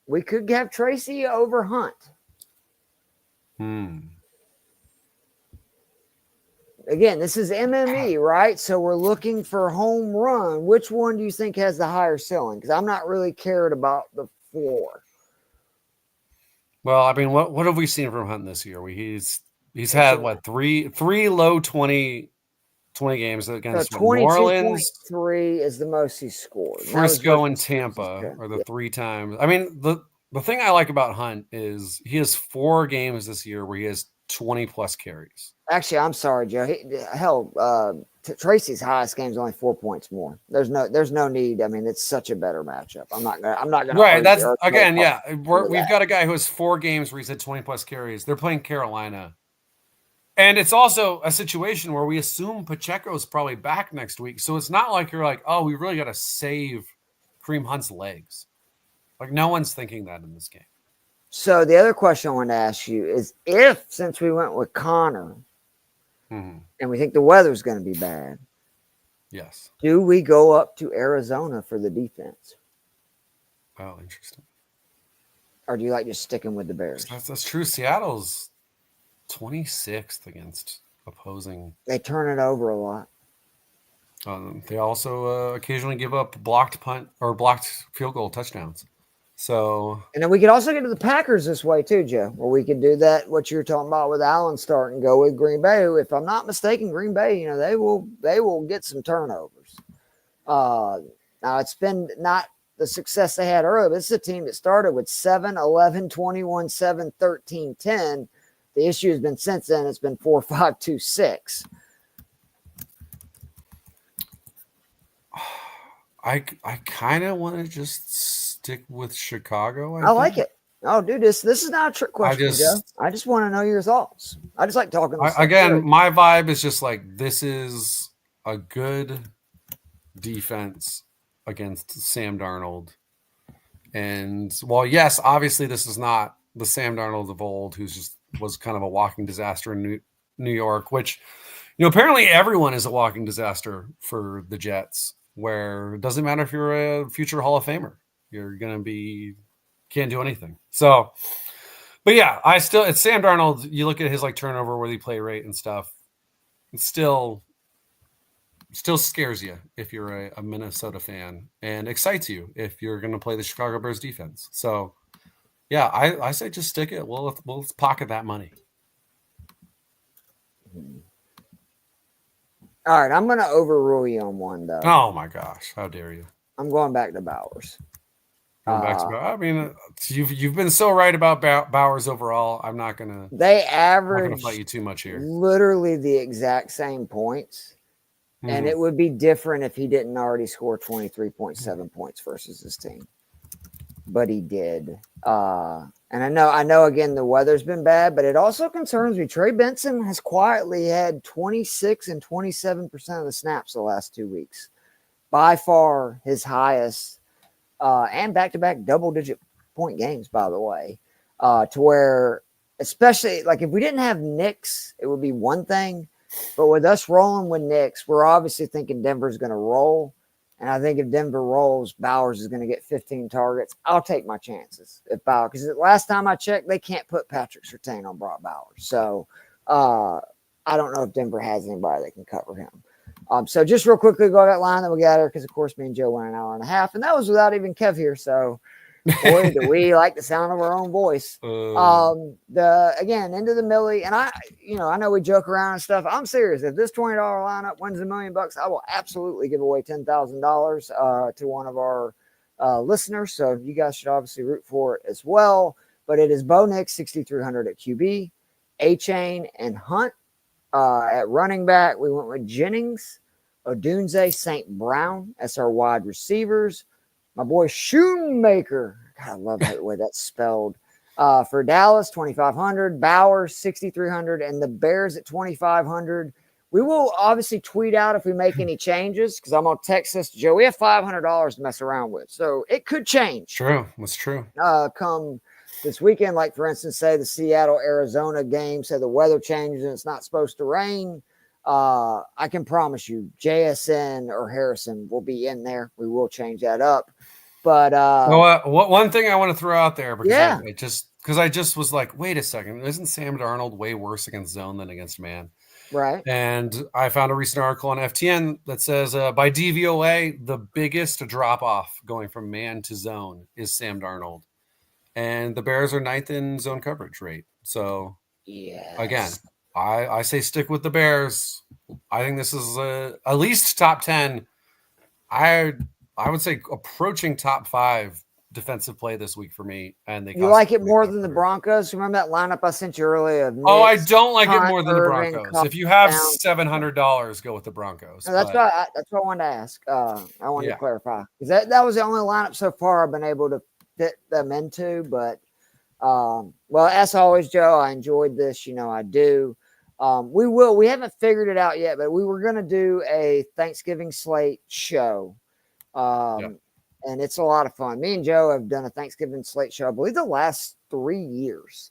we could have Tracy over Hunt. Again, this is MME, right? So we're looking for home run. Which one do you think has the higher ceiling? Because I'm not really cared about the floor. Well, I mean, what have we seen from Hunt this year? He's had what three low 20 games against so New Orleans. 22.3 is the most he scored. Frisco and Tampa are the 3 times. I mean, the thing I like about Hunt is he has 4 games this year where he has 20 plus carries. Actually, I'm sorry, Joe. Tracy's highest game is only 4 points more. There's no need. I mean, it's such a better matchup. I'm not gonna. Right. That's again. Yeah. We've got a guy who has 4 games where he's had 20 plus carries. They're playing Carolina. And it's also a situation where we assume Pacheco's probably back next week. So it's not like you're like, oh, we really got to save Kareem Hunt's legs. Like no one's thinking that in this game. So the other question I wanted to ask you is since we went with Connor and we think the weather's going to be bad. Yes. Do we go up to Arizona for the defense? Oh, interesting. Or do you like just sticking with the Bears? That's true. Seattle's 26th against opposing. They turn it over a lot. They also occasionally give up blocked punt or blocked field goal touchdowns. So, and then we could also get to the Packers this way too, Joe, where we could do that. What you're talking about with Allen starting, go with Green Bay. If I'm not mistaken, Green Bay, they will get some turnovers. Now it's been not the success they had earlier. This is a team that started with 7, 11, 21, 7, 13, 10. The issue has been since then, it's been 4, 5, 2, 6. I kind of want to just stick with Chicago. I like it. Oh, dude, this is not a trick question, Joe. I just want to know your thoughts. I just like talking. Again, my vibe is just like this is a good defense against Sam Darnold. And while yes, obviously this is not the Sam Darnold of old, was kind of a walking disaster in New York, which apparently everyone is a walking disaster for the Jets. Where it doesn't matter if you're a future Hall of Famer, you're going to can't do anything. So, but yeah, it's Sam Darnold. You look at his turnover worthy play rate and stuff. It still scares you if you're a Minnesota fan and excites you if you're going to play the Chicago Bears defense. So yeah, I say just stick it. We'll pocket that money. All right, I'm going to overrule you on one, though. Oh, my gosh. How dare you? I'm going back to Bowers. I mean, you've been so right about Bowers overall. I'm not going to. They average. I'm not going to fight you too much here. Literally the exact same points. And it would be different if he didn't already score 23.7 points versus his team. But he did. And I know, again, the weather's been bad, but it also concerns me. Trey Benson has quietly had 26 and 27% of the snaps the last 2 weeks. By far his highest, and back-to-back double-digit point games, by the way, to where, especially, if we didn't have Knicks, it would be one thing. But with us rolling with Knicks, we're obviously thinking Denver's going to roll. And I think if Denver rolls, Bowers is going to get 15 targets. I'll take my chances if Bowers, because the last time I checked, they can't put Patrick Surtain on Brock Bowers. So I don't know if Denver has anybody that can cover him. So just real quickly, go that line that we got here, because, of course, me and Joe went an hour and a half, and that was without even Kev here. So, boy, do we like the sound of our own voice. Again, into the Millie, and I know we joke around and stuff. I'm serious. If this $20 lineup wins $1 million, I will absolutely give away $10,000 to one of our listeners. So you guys should obviously root for it as well. But it is Bo Nix, 6,300 at QB, A-Chain, and Hunt. At running back, we went with Jennings, Odunze, St. Brown as our wide receivers, My boy Shoemaker. God, I love the way that's spelled. For Dallas, 2,500. Bowers, 6,300. And the Bears at 2,500. We will obviously tweet out if we make any changes because I'm going to text this to Joe. We have $500 to mess around with. So it could change. True. That's true. Come this weekend, like for instance, say the Seattle-Arizona game, say the weather changes and it's not supposed to rain. I can promise you JSN or Harrison will be in there. We will change that up. But one thing I want to throw out there because I just was like, wait a second, isn't Sam Darnold way worse against zone than against man? Right. And I found a recent article on FTN that says by DVOA, the biggest drop off going from man to zone is Sam Darnold. And the Bears are 9th in zone coverage rate. So again, I say stick with the Bears. I think this is at least top 10. I would say approaching top 5 defensive play this week for me. And you like it more than the Broncos? Remember that lineup I sent you earlier? I don't like it more than the Broncos. If you have $700, go with the Broncos. No, that's what I wanted to ask. I wanted to clarify because that was the only lineup so far I've been able to fit them into. But well, as always, Joe, I enjoyed this. I do. We haven't figured it out yet, but we were going to do a Thanksgiving slate show. And it's a lot of fun. Me and Joe have done a Thanksgiving slate show, I believe the last 3 years.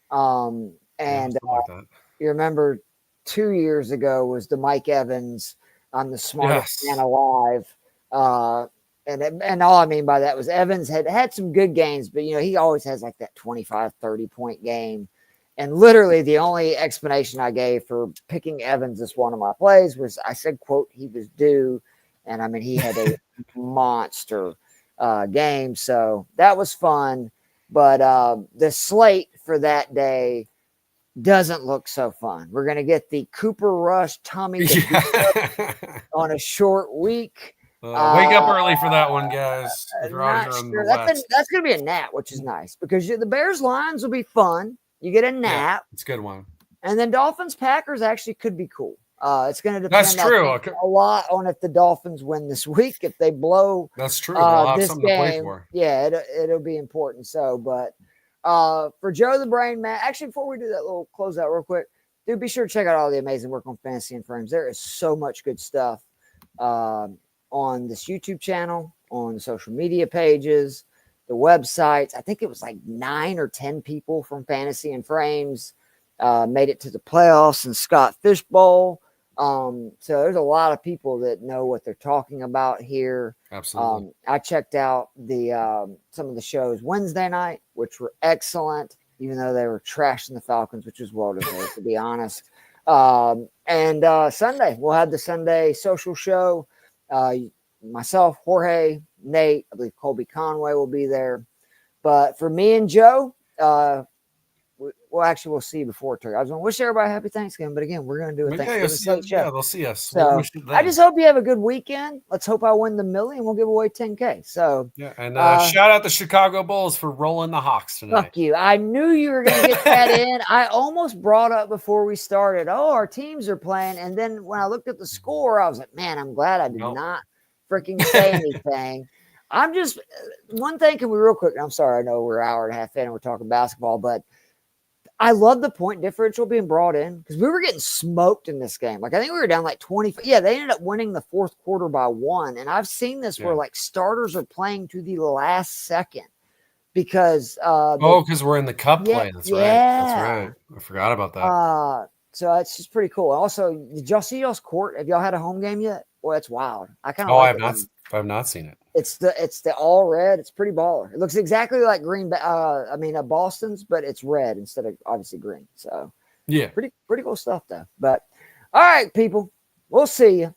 You remember 2 years ago was the Mike Evans, I'm the smartest man alive. And all I mean by that was Evans had some good games, but he always has like that 25, 30 point game. And literally the only explanation I gave for picking Evans as one of my plays was I said, quote, he was due. And I mean, he had a monster game. So that was fun. But the slate for that day doesn't look so fun. We're going to get the Cooper Rush Tommy on a short week. Wake up early for that one, guys. That's going to be a nap, which is nice because the Bears lines will be fun. You get a nap. Yeah, it's a good one. And then Dolphins Packers actually could be cool. It's going to depend a lot on if the Dolphins win this week. If they blow, that's true. They'll have something to play for. Yeah, it'll be important. So, but for Joe the Brain Matt, actually, before we do that little closeout real quick, dude, be sure to check out all the amazing work on Fantasy and Frames. There is so much good stuff on this YouTube channel, on the social media pages, the websites. I think it was like 9 or 10 people from Fantasy and Frames made it to the playoffs and Scott Fishbowl. So there's a lot of people that know what they're talking about here. Absolutely. I checked out the some of the shows Wednesday night, which were excellent, even though they were trashing the Falcons, which was well deserved, to be honest. And Sunday, we'll have the Sunday social show. Myself, Jorge, Nate, I believe Colby Conway will be there. But for me and Joe, we'll see you before Turkey. I was going to wish everybody happy Thanksgiving, but again, we're going to do a Thanksgiving slate show. Yeah, they'll see us. So I just hope you have a good weekend. Let's hope I win the million. We'll give away $10K. So and shout out the Chicago Bulls for rolling the Hawks tonight. Fuck you. I knew you were going to get that in. I almost brought up before we started, our teams are playing. And then when I looked at the score, I was like, man, I'm glad I did not freaking say anything. I'm just one thing. Can we real quick? I'm sorry. I know we're an hour and a half in and we're talking basketball, but I love the point differential being brought in because we were getting smoked in this game. Like I think we were down like 20. Yeah, they ended up winning the fourth quarter by 1. And I've seen this where like starters are playing to the last second because because we're in the cup play. That's right. That's right. I forgot about that. So it's just pretty cool. Also, did y'all see y'all's court? Have y'all had a home game yet? Well, it's wild. I kind of I have not seen it. It's the all red. It's pretty baller. It looks exactly like Boston's, but it's red instead of obviously green. So yeah, pretty cool stuff though. But all right, people, we'll see you.